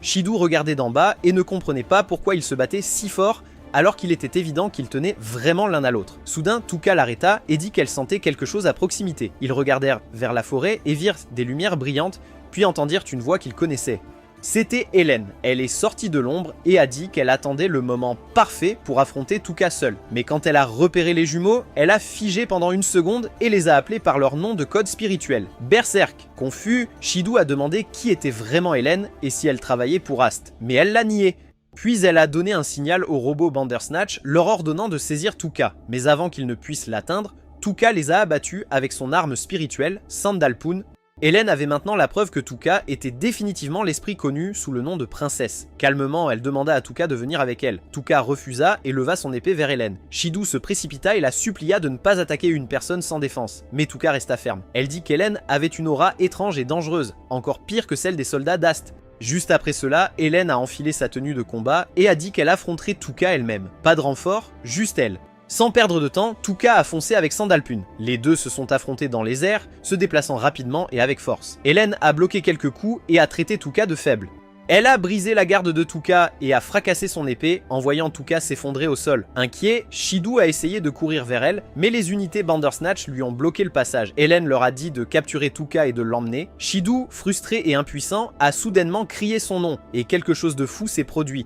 Shidou regardait d'en bas et ne comprenait pas pourquoi ils se battaient si fort alors qu'il était évident qu'ils tenaient vraiment l'un à l'autre. Soudain, Tuka l'arrêta et dit qu'elle sentait quelque chose à proximité. Ils regardèrent vers la forêt et virent des lumières brillantes, puis entendirent une voix qu'ils connaissaient. C'était Hélène. Elle est sortie de l'ombre et a dit qu'elle attendait le moment parfait pour affronter Tuka seule. Mais quand elle a repéré les jumeaux, elle a figé pendant une seconde et les a appelés par leur nom de code spirituel. Berserk. Confus, Shidou a demandé qui était vraiment Hélène et si elle travaillait pour Ast. Mais elle l'a nié. Puis elle a donné un signal au robot Bandersnatch leur ordonnant de saisir Tuka. Mais avant qu'ils ne puissent l'atteindre, Tuka les a abattus avec son arme spirituelle, Sandalpun. Hélène avait maintenant la preuve que Tuka était définitivement l'esprit connu sous le nom de princesse. Calmement, elle demanda à Tuka de venir avec elle. Tuka refusa et leva son épée vers Hélène. Shidou se précipita et la supplia de ne pas attaquer une personne sans défense. Mais Tuka resta ferme. Elle dit qu'Hélène avait une aura étrange et dangereuse, encore pire que celle des soldats d'Ast. Juste après cela, Hélène a enfilé sa tenue de combat et a dit qu'elle affronterait Tuka elle-même. Pas de renfort, juste elle. Sans perdre de temps, Tuka a foncé avec Sandalpun. Les deux se sont affrontés dans les airs, se déplaçant rapidement et avec force. Hélène a bloqué quelques coups et a traité Tuka de faible. Elle a brisé la garde de Tuka et a fracassé son épée en voyant Tuka s'effondrer au sol. Inquiet, Shidou a essayé de courir vers elle, mais les unités Bandersnatch lui ont bloqué le passage. Hélène leur a dit de capturer Tuka et de l'emmener. Shidou, frustré et impuissant, a soudainement crié son nom et quelque chose de fou s'est produit.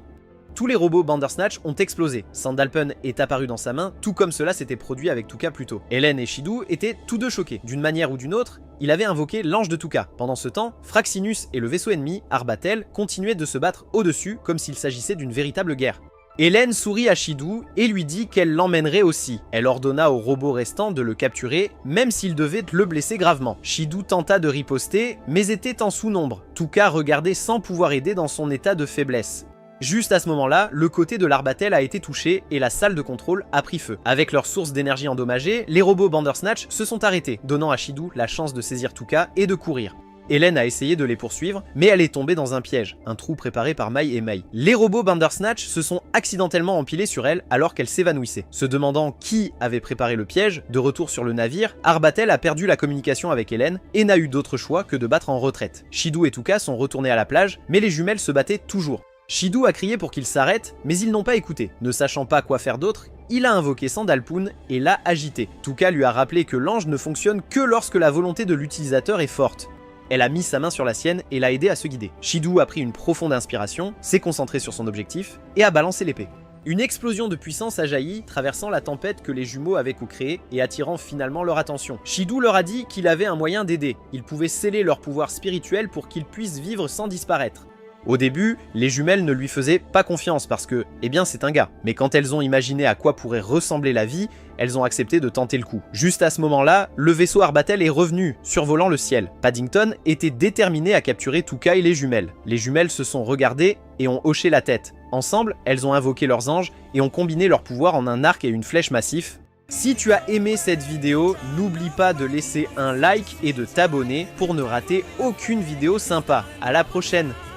Tous les robots Bandersnatch ont explosé. Sandalpun est apparu dans sa main, tout comme cela s'était produit avec Tuka plus tôt. Hélène et Shidou étaient tous deux choqués. D'une manière ou d'une autre, il avait invoqué l'ange de Tuka. Pendant ce temps, Fraxinus et le vaisseau ennemi, Arbatel, continuaient de se battre au-dessus comme s'il s'agissait d'une véritable guerre. Hélène sourit à Shidou et lui dit qu'elle l'emmènerait aussi. Elle ordonna aux robots restants de le capturer, même s'il devait le blesser gravement. Shidou tenta de riposter, mais était en sous-nombre. Tuka regardait sans pouvoir aider dans son état de faiblesse. Juste à ce moment-là, le côté de l'Arbatel a été touché et la salle de contrôle a pris feu. Avec leur source d'énergie endommagée, les robots Bandersnatch se sont arrêtés, donnant à Shidou la chance de saisir Tuka et de courir. Hélène a essayé de les poursuivre, mais elle est tombée dans un piège, un trou préparé par Mai et Mei. Les robots Bandersnatch se sont accidentellement empilés sur elle alors qu'elle s'évanouissait. Se demandant qui avait préparé le piège, de retour sur le navire, Arbatel a perdu la communication avec Hélène et n'a eu d'autre choix que de battre en retraite. Shidou et Tuka sont retournés à la plage, mais les jumelles se battaient toujours. Shidou a crié pour qu'ils s'arrêtent, mais ils n'ont pas écouté. Ne sachant pas quoi faire d'autre, il a invoqué Sandalphon et l'a agité. Tuka lui a rappelé que l'ange ne fonctionne que lorsque la volonté de l'utilisateur est forte. Elle a mis sa main sur la sienne et l'a aidé à se guider. Shidou a pris une profonde inspiration, s'est concentré sur son objectif et a balancé l'épée. Une explosion de puissance a jailli, traversant la tempête que les jumeaux avaient co-créée et attirant finalement leur attention. Shidou leur a dit qu'il avait un moyen d'aider. Il pouvait sceller leur pouvoir spirituel pour qu'ils puissent vivre sans disparaître. Au début, les jumelles ne lui faisaient pas confiance parce que, eh bien c'est un gars. Mais quand elles ont imaginé à quoi pourrait ressembler la vie, elles ont accepté de tenter le coup. Juste à ce moment-là, le vaisseau Arbatel est revenu, survolant le ciel. Paddington était déterminé à capturer Tuka et les jumelles. Les jumelles se sont regardées et ont hoché la tête. Ensemble, elles ont invoqué leurs anges et ont combiné leurs pouvoirs en un arc et une flèche massif. Si tu as aimé cette vidéo, n'oublie pas de laisser un like et de t'abonner pour ne rater aucune vidéo sympa. À la prochaine!